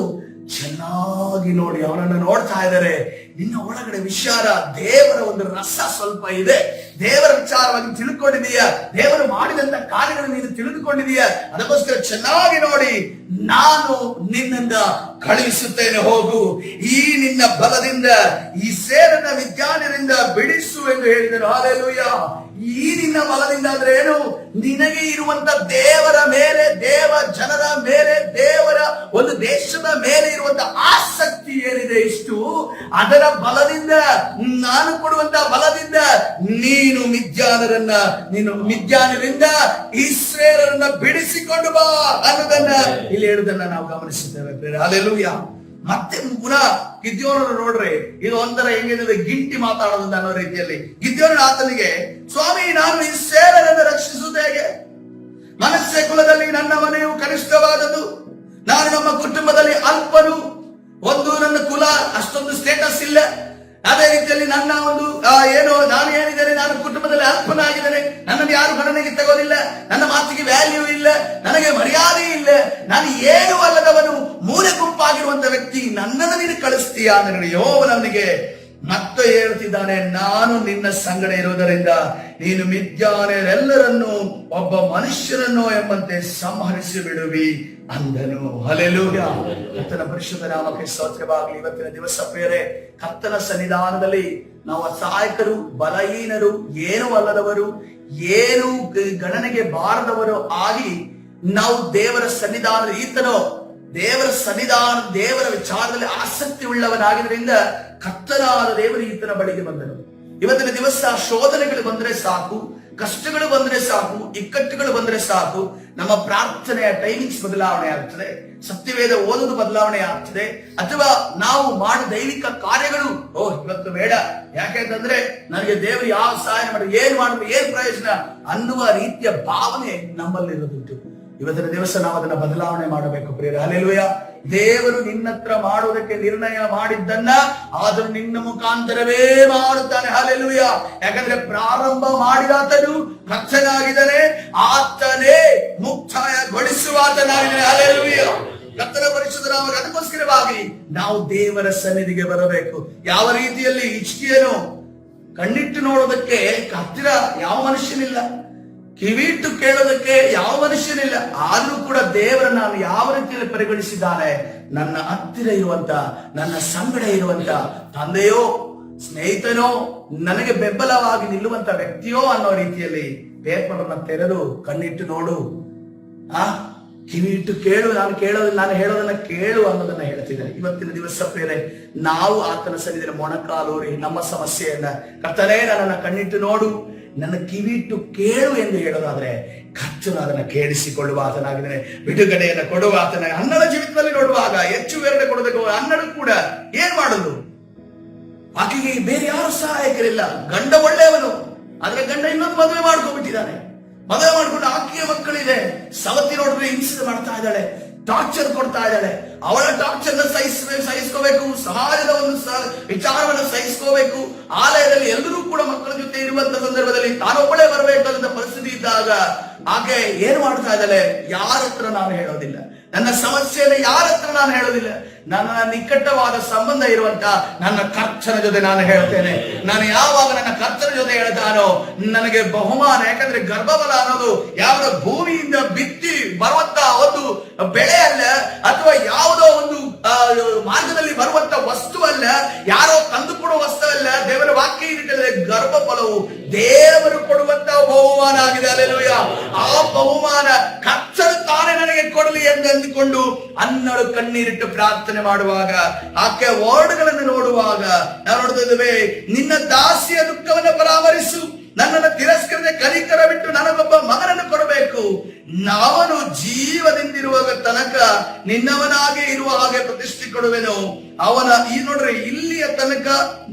ಚೆನ್ನಾಗಿ ನೋಡಿ ಅವನನ್ನು ನೋಡ್ತಾ ಇದ್ದಾರೆ. ನಿನ್ನ ಒಳಗಡೆ ವಿಚಾರ, ದೇವರ ಒಂದು ರಸ ಸ್ವಲ್ಪ ಇದೆ. ದೇವರ ವಿಚಾರವಾಗಿ ತಿಳ್ಕೊಂಡಿದೀಯ, ದೇವರು ಮಾಡಿದಂತ ಕಾರ್ಯಗಳನ್ನು ನೀನು ತಿಳಿದುಕೊಂಡಿದೀಯ. ಅದಕ್ಕೋಸ್ಕರ ಚೆನ್ನಾಗಿ ನೋಡಿ, ನಾನು ನಿನ್ನಿಂದ ಕಳುಹಿಸುತ್ತೇನೆ, ಹೋಗು, ಈ ನಿನ್ನ ಬಲದಿಂದ ಈ ಸೇರನ್ನ ವಿಜ್ಞಾನದಿಂದ ಬಿಡಿಸು ಎಂದು ಹೇಳಿದರು. ಹಲ್ಲೆಲೂಯಾ. ಈ ನಿನ್ನ ಬಲದಿಂದ ಅಂದ್ರೆ ಏನು? ನಿನಗೆ ಇರುವಂತ ದೇವರ ಮೇಲೆ, ದೇವ ಜನರ ಮೇಲೆ, ದೇವರ ಒಂದು ದೇಶದ ಮೇಲೆ ಇರುವಂತ ಆಸಕ್ತಿ ಏನಿದೆ ಇಷ್ಟು, ಅದರ ಬಲದಿಂದ, ನಾನು ಕೊಡುವಂತ ಬಲದಿಂದ ನೀನು ಮಿದ್ಯಾನರಿಂದ ಇಸ್ರಾಯೇಲರನ್ನ ಬಿಡಿಸಿಕೊಂಡು ಬಾ ಅನ್ನೋದನ್ನ ಇಲ್ಲಿ ಹೇಳುವುದನ್ನ ನಾವು ಗಮನಿಸುತ್ತೇವೆ. ಹಲ್ಲೆಲೂಯಾ. ಮತ್ತೆ ಪುನಃ ಗಿದ್ಯೋನನ್ನು ನೋಡ್ರಿ, ಇದು ಒಂಥರ ಹೆಂಗಿದೆ, ಗಿಂಟಿ ಮಾತಾಡೋದು ಅನ್ನೋ ರೀತಿಯಲ್ಲಿ. ಗಿದ್ಯೋನ ಆತನಿಗೆ, ಸ್ವಾಮಿ, ನಾನು ಇಸ್ರಾಯೇಲರನ್ನು ರಕ್ಷಿಸುವುದು ಹೇಗೆ? ಮನಸ್ಸೆ ಕುಲದಲ್ಲಿ ನನ್ನ ಮನೆಯು ಕನಿಷ್ಠವಾದದ್ದು, ನಾನು ನಮ್ಮ ಕುಟುಂಬದಲ್ಲಿ ಅಲ್ಪನು, ನನ್ನ ಕುಲ ಅಷ್ಟೊಂದು ಸ್ಟೇಟಸ್ ಇಲ್ಲ. ಅದೇ ರೀತಿಯಲ್ಲಿ ನನ್ನ ಒಂದು ನಾನು ಏನಿದ್ದೇನೆ, ನಾನು ಕುಟುಂಬದಲ್ಲಿ ಅಲ್ಪನಾಗಿದ್ದೇನೆ, ನನ್ನನ್ನು ಯಾರು ಗಣನೆಗೆ ತಗೋದಿಲ್ಲ, ನನ್ನ ಮಾತಿಗೆ ವ್ಯಾಲ್ಯೂ ಇಲ್ಲ, ನನಗೆ ಮರ್ಯಾದೆ ಇಲ್ಲ, ನಾನು ಏನು ಅಲ್ಲದವನು, ಮೂಲೆ ಗುಂಪಾಗಿರುವಂತ ವ್ಯಕ್ತಿ, ನನ್ನನ್ನು ನೀನು ಕಳಿಸ್ತೀಯ ಅಂದ್ರೆ ಯೆಹೋವನಿಗೆ ಮತ್ತೆ ಹೇಳ್ತಿದ್ದಾನೆ, ನಾನು ನಿನ್ನ ಸಂಗಡ ಇರುವುದರಿಂದ ನೀನು ಮಿದ್ಯಾನ್ಯರೆಲ್ಲರನ್ನು ಒಬ್ಬ ಮನುಷ್ಯನನ್ನು ಎಂಬಂತೆ ಸಂಹರಿಸಿ ಬಿಡುವಿ ಅಂದನು. ಹಲ್ಲೆಲೂಯಾ. ಕರ್ತನ ಪರಿಶುದ್ಧ ನಾಮಕ್ಕೆ ಸ್ತೋತ್ರವಾಗಲಿ. ಇವತ್ತಿನ ದಿವಸ ಪ್ರಿಯರೇ, ಕರ್ತನ ಸನ್ನಿಧಾನದಲ್ಲಿ ನಾವು ಅಸಹಾಯಕರು, ಬಲಹೀನರು, ಏನೂ ಅಲ್ಲದವರು, ಏನು ಗಣನೆಗೆ ಬಾರದವರು ಆಗಿ ನಾವು ದೇವರ ಸನ್ನಿಧಾನದ ದೇವರ ವಿಚಾರದಲ್ಲಿ ಆಸಕ್ತಿ ಉಳ್ಳವನಾಗಿದ್ದರಿಂದ ಕರ್ತನಾದ ದೇವರು ಈತನ ಬಳಿಗೆ ಬಂದನು. ಇವತ್ತಿನ ದಿವಸ ಶೋಧನೆಗಳು ಬಂದ್ರೆ ಸಾಕು, ಕಷ್ಟಗಳು ಬಂದ್ರೆ ಸಾಕು, ಇಕ್ಕಟ್ಟುಗಳು ಬಂದ್ರೆ ಸಾಕು, ನಮ್ಮ ಪ್ರಾರ್ಥನೆಯ ಟೈಮಿಂಗ್ಸ್ ಬದಲಾವಣೆ ಆಗ್ತದೆ, ಸತ್ಯವೇದ ಓದೋದು ಬದಲಾವಣೆ ಆಗ್ತದೆ, ಅಥವಾ ನಾವು ಮಾಡೋ ದೈವಿಕ ಕಾರ್ಯಗಳು ಇವತ್ತು ಬೇಡ, ಯಾಕೆಂತಂದ್ರೆ ನನಗೆ ದೇವರು ಯಾವ ಸಹಾಯ ಮಾಡಿ, ಏನ್ ಮಾಡಿದ್ರು ಏನ್ ಪ್ರಯೋಜನ ಅನ್ನುವ ರೀತಿಯ ಭಾವನೆ ನಮ್ಮಲ್ಲಿರೋದುಂಟು. ಇವತ್ತಿನ ದಿವಸ ನಾವು ಅದನ್ನ ಬದಲಾವಣೆ ಮಾಡಬೇಕು ಪ್ರಿಯರೇ. ಹಲ್ಲೆಲೂಯಾ. ದೇವರು ನಿನ್ನತ್ರ ಮಾಡುವುದಕ್ಕೆ ನಿರ್ಣಯ ಮಾಡಿದ್ದನ್ನ ಆದರೂ ನಿನ್ನ ಮುಖಾಂತರವೇ ಮಾಡುತ್ತಾನೆ. ಹಲ್ಲೆಲೂಯಾ. ಯಾಕಂದ್ರೆ ಪ್ರಾರಂಭ ಮಾಡಿದಾತನು ಕರ್ತನಾಗಿದ್ದಾನೆ, ಆತನೇ ಮುಕ್ತಾಯಗೊಳಿಸುವಾತನಾಗಿದ್ದಾನೆ. ಹಲ್ಲೆಲೂಯಾ. ಕರ್ತನ ಪರಿಶುದ್ಧ ನಾಮಕ್ಕೆ ಅದಕ್ಕೋಸ್ಕರವಾಗಿ ನಾವು ದೇವರ ಸನ್ನಿಧಿಗೆ ಬರಬೇಕು. ಯಾವ ರೀತಿಯಲ್ಲಿ ಹಿಜ್ಕೀಯನು ಕಣ್ಣಿಟ್ಟು ನೋಡೋದಕ್ಕೆ ಹತ್ತಿರ ಯಾವ ಮನುಷ್ಯನಿಲ್ಲ, ಕಿವಿಟ್ಟು ಕೇಳೋದಕ್ಕೆ ಯಾವ ಮನುಷ್ಯನಿಲ್ಲ, ಆದ್ರೂ ಕೂಡ ದೇವರನ್ನ ನಾನು ಯಾವ ರೀತಿಯಲ್ಲಿ ಪರಿಗಣಿಸಿದ್ದಾನೆ, ನನ್ನ ಹತ್ತಿರ ಇರುವಂತ, ನನ್ನ ಸಂಗಡ ಇರುವಂತ ತಂದೆಯೋ, ಸ್ನೇಹಿತನೋ, ನನಗೆ ಬೆಂಬಲವಾಗಿ ನಿಲ್ಲುವಂತ ವ್ಯಕ್ತಿಯೋ ಅನ್ನೋ ರೀತಿಯಲ್ಲಿ ಪೇಪರ್ ಅನ್ನ ತೆರೆದು ಕಣ್ಣಿಟ್ಟು ನೋಡು, ಕಿವಿ ಇಟ್ಟು ಕೇಳು, ನಾನು ಹೇಳೋದನ್ನ ಕೇಳು ಅನ್ನೋದನ್ನ ಹೇಳ್ತಿದ್ದೇನೆ. ಇವತ್ತಿನ ದಿವಸ ಬೇರೆ ನಾವು ಆತನ ಸನ್ನಿಧಿಯಲ್ಲಿ ಮೊಣಕಾಲೂರಿ ನಮ್ಮ ಸಮಸ್ಯೆಯನ್ನ, ಕರ್ತನೇ ನನ್ನನ್ನ ಕಣ್ಣಿಟ್ಟು ನೋಡು, ನನ್ನ ಕಿವಿಟ್ಟು ಕೇಳು ಎಂದು ಹೇಳೋದಾದ್ರೆ ಕರ್ತನು ಅದನ್ನ ಕೇಳಿಸಿಕೊಳ್ಳುವ ಆತನಾಗಿದ್ದಾನೆ, ಬಿಡುಗಡೆಯನ್ನು ಕೊಡುವ ಆತನ. ಹನ್ನಡ ಜೀವಿತದಲ್ಲಿ ನೋಡುವಾಗ ಹೆಚ್ಚು ವಿವರಣೆ ಕೊಡಬೇಕು. ಹನ್ನಡ ಕೂಡ ಏನ್ ಮಾಡುದು, ಆಕೆಗೆ ಬೇರೆ ಯಾರು ಸಹಾಯಕರಿಲ್ಲ, ಗಂಡ ಒಳ್ಳೆಯವನು, ಆದ್ರೆ ಗಂಡ ಇನ್ನೊಂದು ಮದುವೆ ಮಾಡ್ಕೊಂಡ್ಬಿಟ್ಟಿದ್ದಾನೆ. ಮದುವೆ ಮಾಡ್ಕೊಂಡು ಆಕೆಯ ಮಕ್ಕಳಿದೆ, ಸವತಿ ನೋಡಿದ್ರೆ ಹಿಂಸೆ ಮಾಡ್ತಾ ಇದ್ದಾಳೆ, ಟಾರ್ಚರ್ ಕೊಡ್ತಾ ಇದ್ದಾಳೆ. ಅವಳ ಟಾರ್ಚರ್ ಸಹಿಸ್ಕೋಬೇಕು, ಸಮಾಜದ ಒಂದು ವಿಚಾರವನ್ನು ಸಹಿಸ್ಕೋಬೇಕು. ಆಲಯದಲ್ಲಿ ಎಲ್ಲರೂ ಕೂಡ ಮಕ್ಕಳ ಜೊತೆ ಇರುವಂತ ಸಂದರ್ಭದಲ್ಲಿ ತಾನೊಬ್ಬಳೇ ಬರಬೇಕಾದಂತ ಪರಿಸ್ಥಿತಿ ಇದ್ದಾಗ ಆಕೆ ಏನ್ ಮಾಡ್ತಾ ಇದ್ದಾಳೆ, ಯಾರ ಹತ್ರ ನಾನು ಹೇಳೋದಿಲ್ಲ, ನನ್ನ ಸಮಸ್ಯೆಯನ್ನು ಯಾರ ಹತ್ರ ನಾನು ಹೇಳೋದಿಲ್ಲ, ನನ್ನ ನಿಕಟವಾದ ಸಂಬಂಧ ಇರುವಂತ ನನ್ನ ಕರ್ತನ ಜೊತೆ ನಾನು ಹೇಳ್ತೇನೆ. ನಾನು ಯಾವಾಗ ನನ್ನ ಕರ್ತನ ಜೊತೆ ಹೇಳ್ತಾನೋ ನನಗೆ ಬಹುಮಾನ. ಯಾಕಂದ್ರೆ ಗರ್ಭಫಲ ಅನ್ನೋದು ಯಾವ ಭೂಮಿಯಿಂದ ಬಿತ್ತಿ ಬರುವಂತ ಒಂದು ಬೆಳೆ ಅಲ್ಲ, ಅಥವಾ ಯಾವುದೋ ಒಂದು ಮಾರ್ಗದಲ್ಲಿ ಬರುವಂತ ವಸ್ತು ಅಲ್ಲ, ಯಾರೋ ತಂದು ಕೊಡುವ ವಸ್ತು ಅಲ್ಲ. ದೇವರ ವಾಕ್ಯ ಇರುತ್ತದೆ, ಗರ್ಭಫಲವು ದೇವರು ಕೊಡುವಂತ ಬಹುಮಾನ ಆಗಿದೆ. ಹಲ್ಲೆಲೂಯಾ. ಆ ಬಹುಮಾನ ಕರ್ತನು ತಾನೇ ನನಗೆ ಕೊಡಲಿ ಎಂದು ಅಂದುಕೊಂಡು ಅನ್ನಳು ಕಣ್ಣೀರಿಟ್ಟು ಪ್ರಾರ್ಥನೆ ಮಾಡುವಾಗ, ಆಕೆ ವರ್ಡ್ಗಳನ್ನು ನೋಡುವಾಗ ನಾವು ನೋಡ್ತಾ ಇದ್ದೇವೆ, ನಿನ್ನ ದಾಸಿಯ ದುಃಖವನ್ನು ಪರಾಮರಿಸು, ನನ್ನನ್ನು ತಿರಸ್ಕರಿಸದೆ ಕನಿಕರ ಬಿಟ್ಟು ನನಗೊಬ್ಬ ಮಗನನ್ನು ಕೊಡಬೇಕು, ಅವನು ಜೀವದಿಂದಿರುವ ತನಕ ನಿನ್ನವನಾಗೆ ಇರುವ ಹಾಗೆ ಪ್ರತಿಷ್ಠೆ ಕೊಡುವೆನು. ಅವನ ನೋಡ್ರಿ, ಇಲ್ಲಿಯ ತನಕ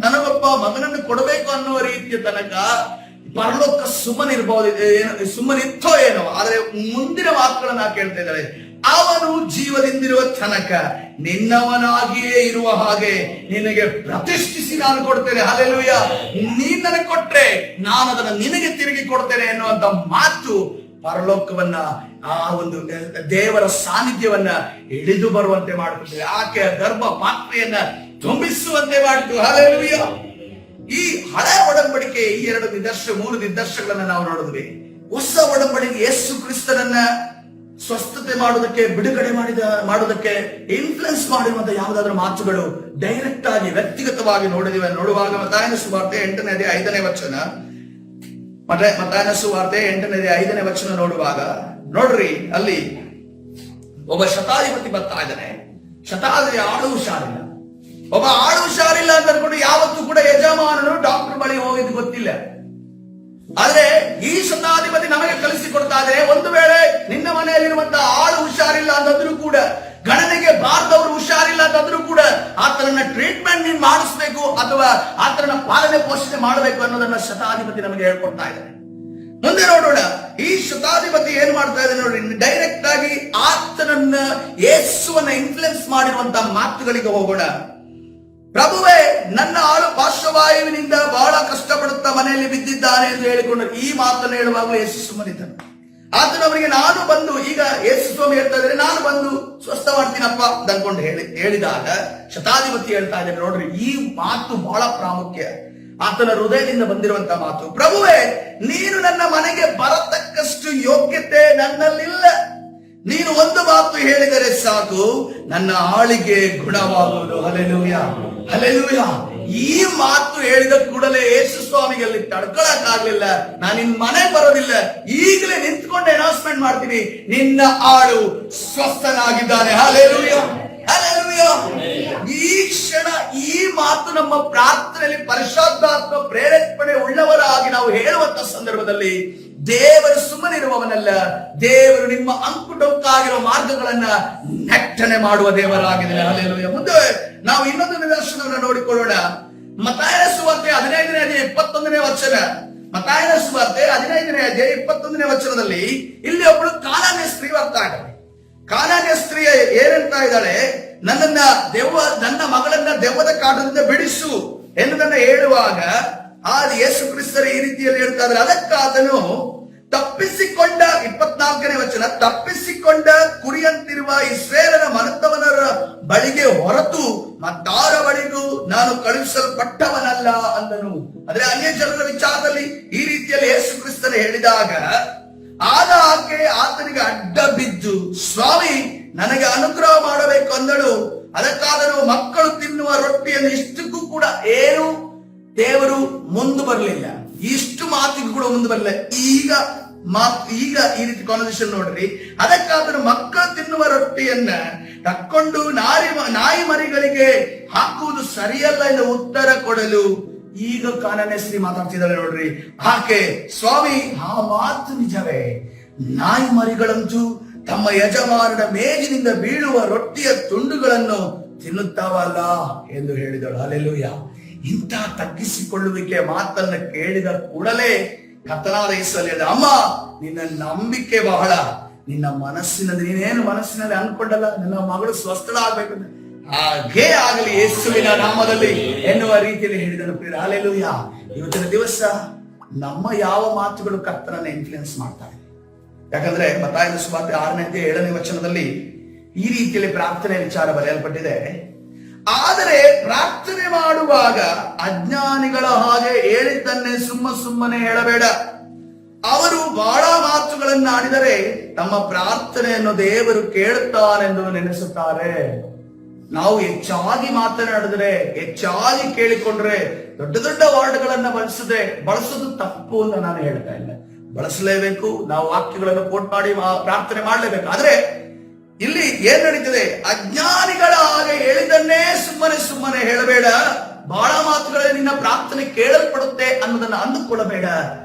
ನನಗೊಬ್ಬ ಮಗನನ್ನು ಕೊಡಬೇಕು ಅನ್ನುವ ರೀತಿಯ ತನಕ ಪರಲೋಕ ಸುಮ್ಮನಿತ್ತೋ ಏನೋ, ಆದ್ರೆ ಮುಂದಿನ ಮಾತುಗಳನ್ನ ಕೇಳ್ತಾ ಇದ್ದಾರೆ. ಅವನು ಜೀವದಿಂದಿರುವ ತನಕ ನಿನ್ನವನಾಗಿಯೇ ಇರುವ ಹಾಗೆ ನಿನಗೆ ಪ್ರತಿಷ್ಠಿಸಿ ನಾನು ಕೊಡ್ತೇನೆ. ಹಲ್ಲೆಲೂಯಾ. ನೀನ್ ನನಗೆ ಕೊಟ್ರೆ ನಾನು ಅದನ್ನ ನಿನಗೆ ತಿರುಗಿ ಕೊಡ್ತೇನೆ ಎನ್ನುವಂತ ಮಾತು ಪರಲೋಕವನ್ನ, ಆ ಒಂದು ದೇವರ ಸಾನ್ನಿಧ್ಯವನ್ನ ಹಿಡಿದು ಬರುವಂತೆ ಮಾಡುತ್ತದೆ. ಆಕೆಯ ಗರ್ಭ ಪಾತ್ರೆಯನ್ನ ತುಂಬಿಸುವಂತೆ ಮಾಡಿತು. ಹಲ್ಲೆಲೂಯಾ. ಈ ಹಳೆ ಒಡಂಬಡಿಕೆ ಈ ಮೂರು ನಿದರ್ಶನಗಳನ್ನ ನಾವು ನೋಡಿದ್ವಿ. ಹೊಸ ಒಡಂಬಡಿಕೆ ಯೇಸು ಕ್ರಿಸ್ತನನ್ನ ಸ್ವಸ್ಥತೆ ಮಾಡುವುದಕ್ಕೆ, ಬಿಡುಗಡೆ ಮಾಡುವುದಕ್ಕೆ ಇನ್ಫ್ಲುಯೆನ್ಸ್ ಮಾಡಿರುವಂತಹ ಯಾವುದಾದ್ರೂ ಮಾತುಗಳು ಡೈರೆಕ್ಟ್ ಆಗಿ ವ್ಯಕ್ತಿಗತವಾಗಿ ನೋಡುವಾಗ ಮತ್ತಾಯನ ಸುವಾರ್ತೆ 8ನೇ ಅಧ್ಯಾಯ 5ನೇ ವಚನ, ಮತ್ತಾಯನ ಸುವಾರ್ತೆ 8ನೇ ಅಧ್ಯಾಯ 5ನೇ ವಚನ ನೋಡುವಾಗ ನೋಡ್ರಿ, ಅಲ್ಲಿ ಒಬ್ಬ ಶತಾಧಿಪತಿ ಬರ್ತಾ ಇದ್ದಾನೆ. ಶತಾಧಿಪತಿ ಆಳು ಹುಷಾರಿಲ್ಲ. ಒಬ್ಬ ಆಳು ಹುಷಾರಿಲ್ಲ ಅಂತ ಅನ್ಕೊಂಡು ಯಾವತ್ತೂ ಕೂಡ ಯಜಮಾನನು ಡಾಕ್ಟರ್ ಬಳಿ ಹೋಗಿದ್ದು ಗೊತ್ತಿಲ್ಲ. ಆದ್ರೆ ಈ ಶತಾಧಿಪತಿ ನಮಗೆ ಕಲಿಸಿಕೊಡ್ತಾ ಇದ್ರೆ, ಒಂದು ವೇಳೆ ನಿನ್ನ ಮನೆಯಲ್ಲಿರುವಂತಹ ಆಳು ಹುಷಾರಿಲ್ಲ ಅಂತಂದ್ರೂ ಕೂಡ, ಗಣನೆಗೆ ಬಾರದವರು ಹುಷಾರಿಲ್ಲ ಅಂತಂದ್ರೂ ಕೂಡ ಆತನನ್ನ ಟ್ರೀಟ್ಮೆಂಟ್ ನೀನ್ ಮಾಡಿಸ್ಬೇಕು ಅಥವಾ ಆತನ ಪಾಲನೆ ಪೋಷಣೆ ಮಾಡಬೇಕು ಅನ್ನೋದನ್ನ ಶತಾಧಿಪತಿ ನಮಗೆ ಹೇಳ್ಕೊಡ್ತಾ ಇದ್ದಾರೆ. ಮುಂದೆ ನೋಡೋಣ, ಈ ಶತಾಧಿಪತಿ ಏನ್ ಮಾಡ್ತಾ ಇದ್ದಾರೆ ನೋಡಿ. ಡೈರೆಕ್ಟ್ ಆಗಿ ಆತನನ್ನ ಯೇಸುವನ್ನ ಇನ್ಫ್ಲುಯೆನ್ಸ್ ಮಾಡಿರುವಂತಹ ಮಾತುಗಳಿಗೆ ಹೋಗೋಣ. ಪ್ರಭುವೇ, ನನ್ನ ಆಳು ಪಾರ್ಶ್ವವಾಯುವಿನಿಂದ ಬಹಳ ಕಷ್ಟಪಡುತ್ತಾ ಮನೆಯಲ್ಲಿ ಬಿದ್ದಿದ್ದಾನೆ ಎಂದು ಹೇಳಿಕೊಂಡು ಈ ಮಾತನ್ನು ಹೇಳುವಾಗ ಯೇಸು ಸುಮ್ಮನಿದ್ದನು. ಆತನು ಅವರಿಗೆ, ನಾನು ಬಂದು, ಈಗ ಯೇಸು ಸ್ವಾಮಿ ಹೇಳ್ತಾ ಇದ್ದಾರೆ, ನಾನು ಬಂದು ಸ್ವಸ್ಥ ಮಾಡ್ತೀನಪ್ಪ ಅಂತ ಅನ್ಕೊಂಡು ಹೇಳಿದಾಗ ಶತಾಧಿಪತಿ ಹೇಳ್ತಾ ಇದ್ದಾರೆ ನೋಡ್ರಿ, ಈ ಮಾತು ಬಹಳ ಪ್ರಾಮುಖ್ಯ. ಆತನ ಹೃದಯದಿಂದ ಬಂದಿರುವಂತಹ ಮಾತು. ಪ್ರಭುವೇ, ನೀನು ನನ್ನ ಮನೆಗೆ ಬರತಕ್ಕಷ್ಟು ಯೋಗ್ಯತೆ ನನ್ನಲ್ಲಿಲ್ಲ. ನೀನು ಒಂದು ಮಾತು ಹೇಳಿದರೆ ಸಾಕು, ನನ್ನ ಆಳಿಗೆ ಗುಣವಾಗುವುದು. Hallelujah, hallelujah. ಈ ಮಾತು ಹೇಳಿದ ಕೂಡಲೇ ಯೇಸು ಸ್ವಾಮಿಗೆ ಅಲ್ಲಿ ತಡ್ಕೊಳಕ್ಕಾಗ್ಲಿಲ್ಲ. ನಾನು ನಿನ್ ಮನೆ ಬರೋದಿಲ್ಲ, ಈಗಲೇ ನಿಂತ್ಕೊಂಡು ಅನೌನ್ಸ್ಮೆಂಟ್ ಮಾಡ್ತೀನಿ, ನಿನ್ನ ಆಳು ಸ್ವಸ್ಥನಾಗಿದ್ದಾನೆ. Hallelujah, hallelujah. ಈ ಕ್ಷಣ ಈ ಮಾತು ನಮ್ಮ ಪ್ರಾರ್ಥನೆಯಲ್ಲಿ ಪರಿಶುದ್ಧಾತ್ಮ ಪ್ರೇರೇಪಣೆ ಉಳ್ಳವರಾಗಿ ನಾವು ಹೇಳುವಂತ ಸಂದರ್ಭದಲ್ಲಿ ದೇವರು ಸುಮ್ಮನಿರುವವನಲ್ಲ. ದೇವರು ನಿಮ್ಮ ಅಂಕುಡೊಂಕಾಗಿರುವ ಮಾರ್ಗಗಳನ್ನ ನೆಟ್ಟನೆ ಮಾಡುವ ದೇವರಾಗಿದ್ದಾನೆ. ಹಲ್ಲೆಲೂಯಾ. ಮುಂದೆ ನಾವು ಇನ್ನೊಂದು ನಿದರ್ಶನವನ್ನು ನೋಡಿಕೊಳ್ಳೋಣ. ಮತ್ತಾಯನ ಸುವಾರ್ತೆ 15ನೇ ಅಧ್ಯಾಯ 21ನೇ ವಚನ. ಮತ್ತಾಯನ ಸುವಾರ್ತೆ 15ನೇ ಅಧ್ಯಾಯ 21ನೇ ವಚನದಲ್ಲಿ ಇಲ್ಲಿ ಒಬ್ಬಳು ಕಾನಾನ್ಯ ಸ್ತ್ರೀ ಬರ್ತಾ ಇದ್ದಾಳೆ. ಕಾನಾನ್ಯ ಸ್ತ್ರೀ ಏನಂತ ಇದ್ದಾಳೆ, ನನ್ನ ಮಗಳನ್ನ ದೆವ್ವದ ಕಾಟದಿಂದ ಬಿಡಿಸು ಎನ್ನುವುದನ್ನ ಹೇಳುವಾಗ ಯೇಸು ಕ್ರಿಸ್ತರ ಈ ರೀತಿಯಲ್ಲಿ ಹೇಳ್ತಾ ಇದ್ದಾರೆ. ಅದಕ್ಕಾದನು ತಪ್ಪಿಸಿಕೊಂಡ 24ನೇ ವಚನ, ತಪ್ಪಿಸಿಕೊಂಡ ಕುರಿಯಂತಿರುವ ಇಸ್ರೇಲನ ಮನತವನರ ಬಳಿಗೆ ಹೊರತು ಮತ್ತಾರ ಬಳಿಗೂ ನಾನು ಕಳುಹಿಸಲ್ಪಟ್ಟವನಲ್ಲ ಅಂದನು. ಅಂದ್ರೆ ಅನ್ಯ ಜನರ ವಿಚಾರದಲ್ಲಿ ಈ ರೀತಿಯಲ್ಲಿ ಯೇಸು ಕ್ರಿಸ್ತನ ಹೇಳಿದಾಗ ಆಗ ಆಕೆ ಆತನಿಗೆ ಅಡ್ಡ ಬಿದ್ದು, ಸ್ವಾಮಿ, ನನಗೆ ಅನುಗ್ರಹ ಮಾಡಬೇಕು ಅಂದಳು. ಅದಕ್ಕಾದರೂ ಮಕ್ಕಳು ತಿನ್ನುವ ರೊಟ್ಟಿಯನ್ನು ಇಷ್ಟಕ್ಕೂ ಕೂಡ ಏನು ದೇವರು ಮುಂದೆ ಬರಲಿಲ್ಲ. ಇಷ್ಟು ಮಾತಿಗೂ ಕೂಡ ಮುಂದೆ ಬರಲಿಲ್ಲ. ಈಗ ಈ ರೀತಿ ಕಾನ್ವರ್ಸೇಷನ್ ನೋಡ್ರಿ. ಅದಕ್ಕಾದರೂ ಮಕ್ಕಳು ತಿನ್ನುವ ರೊಟ್ಟಿಯನ್ನ ತಕ್ಕೊಂಡು ನಾಯಿ ಮರಿಗಳಿಗೆ ಹಾಕುವುದು ಸರಿಯಲ್ಲ ಎಂದು ಉತ್ತರ ಕೊಡಲು ಈಗ ಕಾನಾನ್ಯ ಸ್ತ್ರೀ ಮಾತಾಡ್ತಿದ್ದಾಳೆ ನೋಡ್ರಿ. ಆಕೆ, ಸ್ವಾಮಿ, ಆ ಮಾತು ನಿಜವೇ. ನಾಯಿ ಮರಿಗಳಂತೂ ತಮ್ಮ ಯಜಮಾನನ ಮೇಜಿನಿಂದ ಬೀಳುವ ರೊಟ್ಟಿಯ ತುಂಡುಗಳನ್ನು ತಿನ್ನುತ್ತಾವಲ್ಲ ಎಂದು ಹೇಳಿದಳು. ಹಲ್ಲೆಲೂಯಾ. ಇಂಥ ತಗ್ಗಿಸಿಕೊಳ್ಳುವಿಕೆ ಮಾತನ್ನ ಕೇಳಿದ ಕೂಡಲೇ ಕರ್ತನಾದ ಯೇಸುವಲ್ಲಿ ಹೇಳಿದ, ಅಮ್ಮ, ನಿನ್ನ ನಂಬಿಕೆ ಬಹಳ. ನಿನ್ನ ಮನಸ್ಸಿನಲ್ಲಿ ನೀನೇನು ಮನಸ್ಸಿನಲ್ಲಿ ಅನ್ಕೊಂಡಲ್ಲ, ನನ್ನ ಮಗಳು ಸ್ವಸ್ಥಳಾಗಬೇಕು, ಹಾಗೇ ಆಗಲಿ ಯೇಸುವಿನ ನಾಮದಲ್ಲಿ ಎನ್ನುವ ರೀತಿಯಲ್ಲಿ ಹೇಳಿದನು. ಹಲ್ಲೆಲೂಯಾ. ಇವತ್ತಿನ ದಿವಸ ನಮ್ಮ ಯಾವ ಮಾತುಗಳು ಕರ್ತನನ್ನ ಇನ್ಫ್ಲುಯೆನ್ಸ್ ಮಾಡ್ತಾರೆ? ಯಾಕಂದ್ರೆ ಮತ್ತಾಯನ ಸುವಾರ್ತೆ 6ನೇ ಅಧ್ಯಾಯ 7ನೇ ವಚನದಲ್ಲಿ ಈ ರೀತಿಯಲ್ಲಿ ಪ್ರಾರ್ಥನೆ ವಿಚಾರ ಬರೆಯಲ್ಪಟ್ಟಿದೆ. ಆದರೆ ಪ್ರಾರ್ಥನೆ ಮಾಡುವಾಗ ಅಜ್ಞಾನಿಗಳ ಹಾಗೆ ಹೇಳಿದ್ದನ್ನೇ ಸುಮ್ಮನೆ ಹೇಳಬೇಡ. ಅವರು ಬಹಳ ಮಾತುಗಳನ್ನು ಆಡಿದರೆ ತಮ್ಮ ಪ್ರಾರ್ಥನೆಯನ್ನು ದೇವರು ಕೇಳುತ್ತಾನೆಂದು ನೆನೆಸುತ್ತಾರೆ. ನಾವು ಹೆಚ್ಚಾಗಿ ಮಾತನಾಡಿದ್ರೆ, ಹೆಚ್ಚಾಗಿ ಕೇಳಿಕೊಂಡ್ರೆ, ದೊಡ್ಡ ದೊಡ್ಡ ವರ್ಡ್ಗಳನ್ನ ಬಳಸೋದು ತಪ್ಪು ಅಂತ ನಾನು ಹೇಳ್ತಾ ಇಲ್ಲ. ಬಳಸಲೇಬೇಕು. ನಾವು ವಾಕ್ಯಗಳನ್ನು ಕೋಟ್ ಮಾಡಿ ಪ್ರಾರ್ಥನೆ ಮಾಡಲೇಬೇಕು. ಆದ್ರೆ ಇಲ್ಲಿ ಏನ್ ನಡೀತದೆ? ಅಜ್ಞಾನಿಗಳ ಹಾಗೆ ಹೇಳಿದನ್ನೇ ಸುಮ್ಮನೆ ಹೇಳಬೇಡ. ಬಹಳ ಮಾತುಗಳಲ್ಲಿ ನಿನ್ನ ಪ್ರಾರ್ಥನೆ ಕೇಳಲ್ಪಡುತ್ತೆ ಅನ್ನೋದನ್ನ ಅಂದುಕೊಳ್ಳಬೇಡ.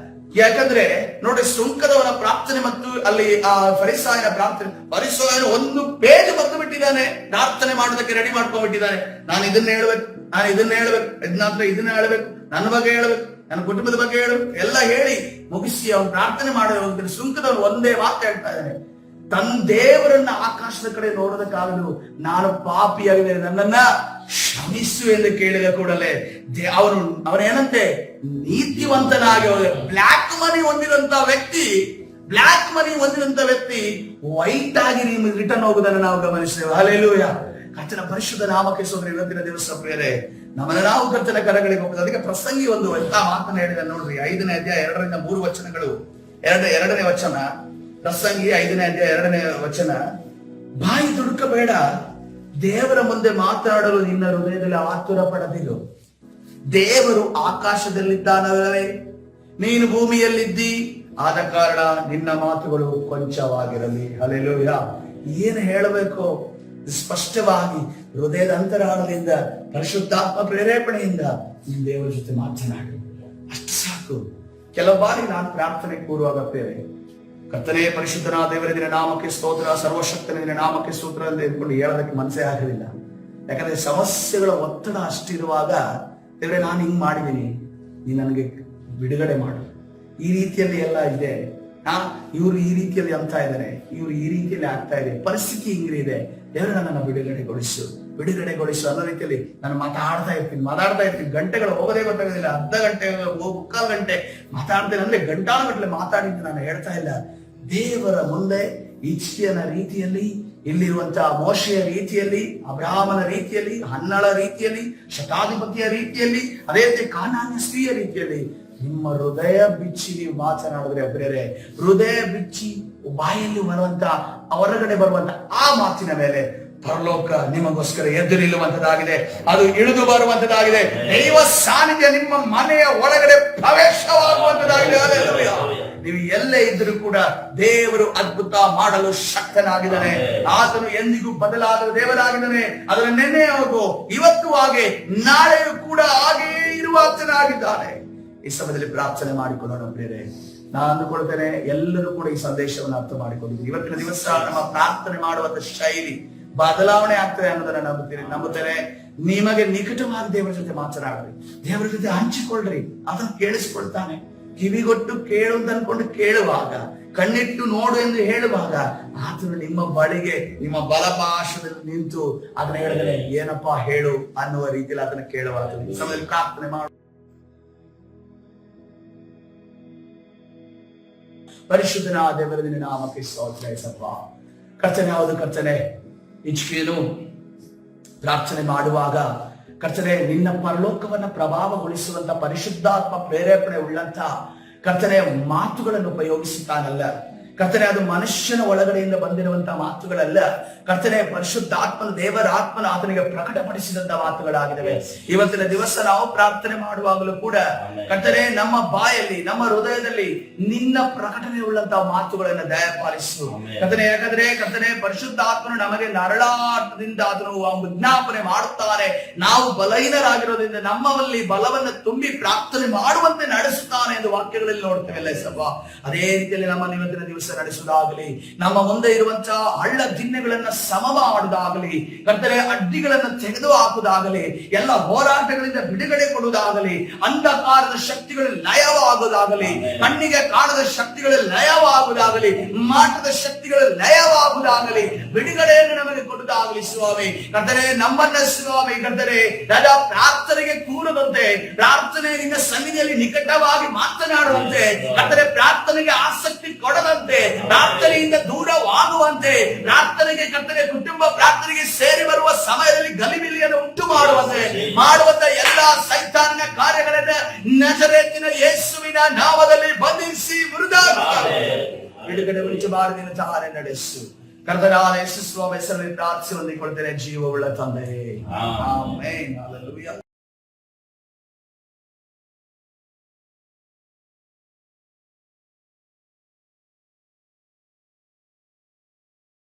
ಯಾಕಂದ್ರೆ ನೋಡಿ, ಸುಂಕದವನ ಪ್ರಾರ್ಥನೆ ಮತ್ತು ಅಲ್ಲಿ ಆ ಫರಿಸಾಯನ ಪ್ರಾರ್ಥನೆ, ಫರಿಸಾಯನ 1 ಪೇಜ್ ಬರೆದು ಬಿಟ್ಟಿದ್ದಾನೆ. ಪ್ರಾರ್ಥನೆ ಮಾಡೋದಕ್ಕೆ ರೆಡಿ ಮಾಡ್ಕೊಂಡ್ಬಿಟ್ಟಿದ್ದಾನೆ. ನಾನು ಇದನ್ನ ಹೇಳ್ಬೇಕು, ಇದನ್ನ ಹೇಳ್ಬೇಕು, ನನ್ನ ಬಗ್ಗೆ ಹೇಳ್ಬೇಕು, ನನ್ನ ಕುಟುಂಬದ ಬಗ್ಗೆ ಹೇಳ್ಬೇಕು, ಎಲ್ಲ ಹೇಳಿ ಮುಗಿಸಿ ಅವನು ಪ್ರಾರ್ಥನೆ ಮಾಡಿ ಹೋಗ್ತಾನೆ. ಸುಂಕದವನು ಒಂದೇ ಮಾತು ಹೇಳ್ತಾ ಇದ್ದಾನೆ, ತನ್ನ ದೇವರನ್ನ ಆಕಾಶದ ಕಡೆ ನೋಡೋದಕ್ಕಾಗಲು ನಾನು ಪಾಪಿಯಾಗಿದೆ, ನನ್ನನ್ನ ಕ್ಷಮಿಸು ಎಂದು ಕೇಳಿದ ಕೂಡಲೇ ಅವನೇನಂತೆ ನೀತಿವಂತನಾಗಿ ಬ್ಲಾಕ್ ಮನಿ ಹೊಂದಿರುವಂತ ವ್ಯಕ್ತಿ ವೈಟ್ ಆಗಿ ರಿಟರ್ನ್ ಹೋಗುದನ್ನು ನಾವು ಗಮನಿಸ್ತೇವೆ. ಹಲ್ಲೆಲೂಯಾ. ಕರ್ತನ ಪರಿಶುದ್ಧ ನಾಮಕ್ಕೆ ಸ್ತೋತ್ರ. ಇವತ್ತಿನ ದಿವಸ ಪ್ರಿಯರೇ, ನಮ್ಮನ್ನ ನಾವು ಕರ್ತನ ಕರಗಳಿಗೆ ಹೋಗ್ತದೆ. ಅದಕ್ಕೆ ಪ್ರಸಂಗಿ ಒಂದು ಎಂತ ಮಾತನ್ನ ಹೇಳಿದ ನೋಡ್ರಿ. 5ನೇ ಅಧ್ಯಾಯ 2-3 ವಚನಗಳು. ಎರಡನೇ ವಚನ, ಪ್ರಸಂಗಿ 5ನೇ ಅಧ್ಯಾಯ 2ನೇ ವಚನ. ಬಾಯಿ ದುಡುಕಬೇಡ, ದೇವರ ಮುಂದೆ ಮಾತನಾಡಲು ನಿನ್ನ ಹೃದಯದಲ್ಲಿ ಆತುರ ಪಡದಿರು. ದೇವರು ಆಕಾಶದಲ್ಲಿದ್ದಾನವೇ, ನೀನು ಭೂಮಿಯಲ್ಲಿದ್ದಿ, ಆದ ಕಾರಣ ನಿನ್ನ ಮಾತುಗಳು ಕೊಂಚವಾಗಿರಲಿ. ಹಲ್ಲೆಲೂಯಾ. ಏನು ಹೇಳಬೇಕು ಸ್ಪಷ್ಟವಾಗಿ ಹೃದಯದ ಅಂತರಾಳದಿಂದ ಪರಿಶುದ್ಧಾತ್ಮ ಪ್ರೇರೇಪಣೆಯಿಂದ ನಿನ್ನ ದೇವರ ಜೊತೆ ಮಾತನಾಡು, ಅಷ್ಟು ಸಾಕು. ಕೆಲವು ಬಾರಿ ನಾನು ಪ್ರಾರ್ಥನೆ ಕೂರುವಾಗ ಪ್ರೇರೆ, ಕರ್ತನೇ ಪರಿಶುದ್ಧನಾದ ದೇವರ ನಿನ್ನ ನಾಮಕ್ಕೆ ಸ್ತೋತ್ರ, ಸರ್ವಶಕ್ತನ ನಿನ್ನ ನಾಮಕ್ಕೆ ಸ್ತೋತ್ರ ಅಂತ ಹೇಳ್ಕೊಂಡು ಹೇಳೋದಕ್ಕೆ ಮನಸ್ಸೇ ಆಗಲಿಲ್ಲ. ಯಾಕಂದ್ರೆ ಸಮಸ್ಯೆಗಳ ಒತ್ತಡ ಅಷ್ಟಿರುವಾಗ, ದೇವರೇ ನಾನು ಹಿಂಗ್ ಮಾಡಿದ್ದೀನಿ, ನೀನು ನನಗೆ ಬಿಡುಗಡೆ ಮಾಡು. ಈ ರೀತಿಯಲ್ಲಿ ಎಲ್ಲ ಇದೆ, ಇವ್ರು ಈ ರೀತಿಯಲ್ಲಿ ಅಂತ ಇದ್ದಾರೆ, ಇವ್ರು ಈ ರೀತಿಯಲ್ಲಿ ಆಗ್ತಾ ಇದೆ, ಪರಿಸ್ಥಿತಿ ಹಿಂಗಿದೆ, ದೇವರೇ ನನ್ನನ್ನು ಬಿಡುಗಡೆಗೊಳಿಸು ಅನ್ನೋ ರೀತಿಯಲ್ಲಿ ನಾನು ಮಾತಾಡ್ತಾ ಇರ್ತೀನಿ. ಗಂಟೆಗಳು ಹೋಗೋದೇ ಗೊತ್ತಾಗೋದಿಲ್ಲ. ಅರ್ಧ ಗಂಟೆ, ಮುಕ್ಕಾಲು ಗಂಟೆ ಮಾತಾಡ್ತೇನೆ ಅಂದ್ರೆ ಗಂಟಾನುಗಟ್ಟಲೆ ಮಾತಾಡಿದ್ದು ನಾನು ಹೇಳ್ತಾ ಇಲ್ಲ. ದೇವರ ಮುಂದೆ ಇಚ್ಛೆಯನ ರೀತಿಯಲ್ಲಿ, ಇಲ್ಲಿರುವಂತಹ ಮೋಶೆಯ ರೀತಿಯಲ್ಲಿ, ಅಬ್ರಹಾಮನ ರೀತಿಯಲ್ಲಿ, ಹನ್ನಳ ರೀತಿಯಲ್ಲಿ, ಶತಾಧಿಪತಿಯ ರೀತಿಯಲ್ಲಿ, ಅದೇ ರೀತಿ ಕಾನಾನ್ಯ ಸ್ತ್ರೀಯ ರೀತಿಯಲ್ಲಿ ನಿಮ್ಮ ಹೃದಯ ಬಿಚ್ಚಿ ನೀವು ಮಾತನಾಡಿದ್ರೆ ಬೇರೆ, ಹೃದಯ ಬಿಚ್ಚಿ ಬಾಯಲ್ಲಿ ಬರುವಂತ, ಹೊರಗಡೆ ಬರುವಂತ ಆ ಮಾತಿನ ಮೇಲೆ ಪರಲೋಕ ನಿಮಗೋಸ್ಕರ ಎದ್ದು ನಿಲ್ಲುವಂತದ್ದಾಗಿದೆ, ಅದು ಇಳಿದು ಬರುವಂತದ್ದಾಗಿದೆ. ದೈವ ಸಾನ್ನಿಧ್ಯ ನಿಮ್ಮ ಮನೆಯ ಒಳಗಡೆ ಪ್ರವೇಶವಾಗುವಂತದ್ದಾಗಿದೆ. ನೀವು ಎಲ್ಲೇ ಇದ್ರೂ ಕೂಡ ದೇವರು ಅದ್ಭುತ ಮಾಡಲು ಶಕ್ತನಾಗಿದ್ದಾನೆ. ಆತನು ಎಂದಿಗೂ ಬದಲಾದ ದೇವರಾಗಿದ್ದಾನೆ. ಅದರ ನಿನ್ನೆ ಹಾಗೂ ಇವತ್ತು ಹಾಗೆ ನಾಳೆಯೂ ಕೂಡ ಹಾಗೇ ಇರುವಾತನಾಗಿದ್ದಾನೆ. ಈ ಸಮಯದಲ್ಲಿ ಪ್ರಾರ್ಥನೆ ಮಾಡಿಕೊಳ್ಳೋಣ ಪ್ರಿಯರೇ. ನಾನು ಅಂದುಕೊಳ್ತೇನೆ ಎಲ್ಲರೂ ಕೂಡ ಈ ಸಂದೇಶವನ್ನು ಅರ್ಥ ಮಾಡಿಕೊಂಡಿದ್ದೀವಿ. ಇವತ್ತಿನ ದಿವಸ ನಮ್ಮ ಪ್ರಾರ್ಥನೆ ಮಾಡುವಂತ ಶೈಲಿ ಬದಲಾವಣೆ ಆಗ್ತದೆ ಅನ್ನೋದನ್ನ ನಂಬುತ್ತೇನೆ. ನಿಮಗೆ ನಿಕಟವಾಗಿ ದೇವರ ಜೊತೆ ಮಾತನಾಡ್ರಿ, ದೇವರ ಜೊತೆ ಹಂಚಿಕೊಳ್ಳ್ರಿ, ಅದನ್ನು ಕೇಳಿಸ್ಕೊಳ್ತಾನೆ. ಕಿವಿಗೊಟ್ಟು ಕೇಳು ಅಂತ ಅನ್ಕೊಂಡು ಕೇಳುವಾಗ, ಕಣ್ಣಿಟ್ಟು ನೋಡು ಎಂದು ಹೇಳುವಾಗ ಆತನು ನಿಮ್ಮ ಬಳಿಗೆ ನಿಮ್ಮ ಬಲಪಾಶದಲ್ಲಿ ನಿಂತು ಅದನ್ನ ಹೇಳಿದರೆ ಏನಪ್ಪಾ ಹೇಳು ಅನ್ನುವ ರೀತಿಯಲ್ಲಿ ಅದನ್ನ ಕೇಳುವಾಗ ಈ ಸಮಯದಲ್ಲಿ ಪ್ರಾರ್ಥನೆ ಮಾಡು. ಪರಿಶುದ್ಧನಾದ ದೇವರ ನಿನ್ನ ನಾಮಕ್ಕೆ ಸ್ತೋತ್ರ ಯೇಸಪ್ಪ. ಕರ್ತನೆ, ಹೌದು ಕರ್ತನೆ, ಹಿಜ್ಕೀಯನು ಪ್ರಾರ್ಥನೆ ಮಾಡುವಾಗ ಕರ್ತನೆ ನಿನ್ನ ಪರಲೋಕವನ್ನ ಪ್ರಭಾವಗೊಳಿಸುವಂತ ಪರಿಶುದ್ಧಾತ್ಮ ಪ್ರೇರೇಪಣೆ ಉಳ್ಳಂತ ಕರ್ತನೆ ಮಾತುಗಳನ್ನು ಉಪಯೋಗಿಸುತ್ತಾನಲ್ಲ ಕರ್ತನೆ. ಅದು ಮನುಷ್ಯನ ಒಳಗಡೆಯಿಂದ ಬಂದಿರುವಂತಹ ಮಾತುಗಳಲ್ಲ ಕರ್ತನೆ, ಪರಿಶುದ್ಧಾತ್ಮನ ದೇವರ ಆತ್ಮನ ಆತನಿಗೆ ಪ್ರಕಟಪಡಿಸಿದಂತ ಮಾತುಗಳಾಗಿದ್ದಾವೆ. ಇವತ್ತಿನ ದಿವಸ ನಾವು ಪ್ರಾರ್ಥನೆ ಮಾಡುವಾಗಲೂ ಕೂಡ ಕರ್ತನೆ ನಮ್ಮ ಬಾಯಲ್ಲಿ, ನಮ್ಮ ಹೃದಯದಲ್ಲಿ ನಿನ್ನ ಪ್ರಕಟಣೆ ಉಳ್ಳಂತಹ ಮಾತುಗಳನ್ನು ದಯಪಾಲಿಸು ಕರ್ತನೆ. ಯಾಕಂದ್ರೆ ಕರ್ತನೆ ಪರಿಶುದ್ಧಾತ್ಮನು ನಮಗೆ ನರಳಾಟದಿಂದ ಅದನ್ನು ವಿಜ್ಞಾಪನೆ ಮಾಡುತ್ತಾರೆ. ನಾವು ಬಲಹೀನರಾಗಿರೋದ್ರಿಂದ ನಮ್ಮಲ್ಲಿ ಬಲವನ್ನು ತುಂಬಿ ಪ್ರಾರ್ಥನೆ ಮಾಡುವಂತೆ ನಡೆಸುತ್ತಾನೆ ಎಂದು ವಾಕ್ಯಗಳಲ್ಲಿ ನೋಡ್ತೇವೆ ಸಭಾ. ಅದೇ ರೀತಿಯಲ್ಲಿ ನಮ್ಮ ಇವತ್ತಿನ ದಿವಸ ನಡೆಸುವುದಾಗಲಿ, ನಮ್ಮ ಮುಂದೆ ಇರುವಂತಹ ಹಳ್ಳ ದಿಣ್ಣೆಗಳನ್ನ ಸಮ ಮಾಡುವುದಾಗಲಿ, ಕರ್ತನೆ ಅಡ್ಡಿಗಳನ್ನು ತೆಗೆದು ಹಾಕುವುದಾಗಲಿ, ಎಲ್ಲ ಹೋರಾಟಗಳಿಂದ ಬಿಡುಗಡೆ ಕೊಡುವುದಾಗಲಿ, ಅಂಧಕಾರದ ಶಕ್ತಿಗಳು ಲಯವಾಗುವುದಾಗಲಿ, ಕಣ್ಣಿಗೆ ಕಾಣದ ಶಕ್ತಿಗಳು ಲಯವಾಗುವುದಾಗಲಿ, ಮಾಟದ ಶಕ್ತಿಗಳು ಲಯವಾಗುವುದಾಗಲಿ, ಬಿಡುಗಡೆಯನ್ನು ನಮಗೆ ಕೊಡುವುದಾಗಲಿ ಸ್ವಾಮಿ. ಕರ್ತನೆ ನಮ್ಮನ್ನ ಸ್ವಾಮಿ ಕರ್ತನೆ ರಾಜಾ ಪ್ರಾರ್ಥನೆಗೆ ಕೂರದಂತೆ, ಪ್ರಾರ್ಥನೆ ನಿನ್ನ ಸನ್ನಿಧಿಯಲ್ಲಿ ನಿಕಟವಾಗಿ ಮಾತನಾಡುವಂತೆ, ಕರ್ತನೆ ಪ್ರಾರ್ಥನೆಗೆ ಆಸಕ್ತಿ ಕೊಡದಂತೆ, ಪ್ರಾರ್ಥನೆಯಿಂದ ದೂರವಾಗುವಂತೆ, ಪ್ರಾರ್ಥನೆಗೆ ಕರ್ತನೆ ಕುಟುಂಬ ಪ್ರಾರ್ಥನೆಗೆ ಸೇರಿ ಬರುವ ಸಮಯದಲ್ಲಿ ಗಲಿಬಿಲಿಯನ್ನು ಉಂಟು ಮಾಡುವಂತ ಎಲ್ಲಾ ಸೈತಾನನ ಕಾರ್ಯಗಳನ್ನ ನಜರೇತಿನ ಯೇಸುವಿನ ನಾಮದಲ್ಲಿ ಬಂಧಿಸಿ ಬಿಡುಗಡೆ ಉಳಿಸಬಾರದಿನ ತಾರೆ ನಡೆಸು. ಕರ್ತನಾದ ಯೇಸು ಸ್ವಾಮಿ ಹೆಸರಲ್ಲಿ ಪ್ರಾರ್ಥಿಸಿ ಹೊಂದಿಕೊಳ್ತೇನೆ ಜೀವವುಳ್ಳ ತಂದೆ. ಆಮೆನ್. ಹಲ್ಲೆಲೂಯಾ.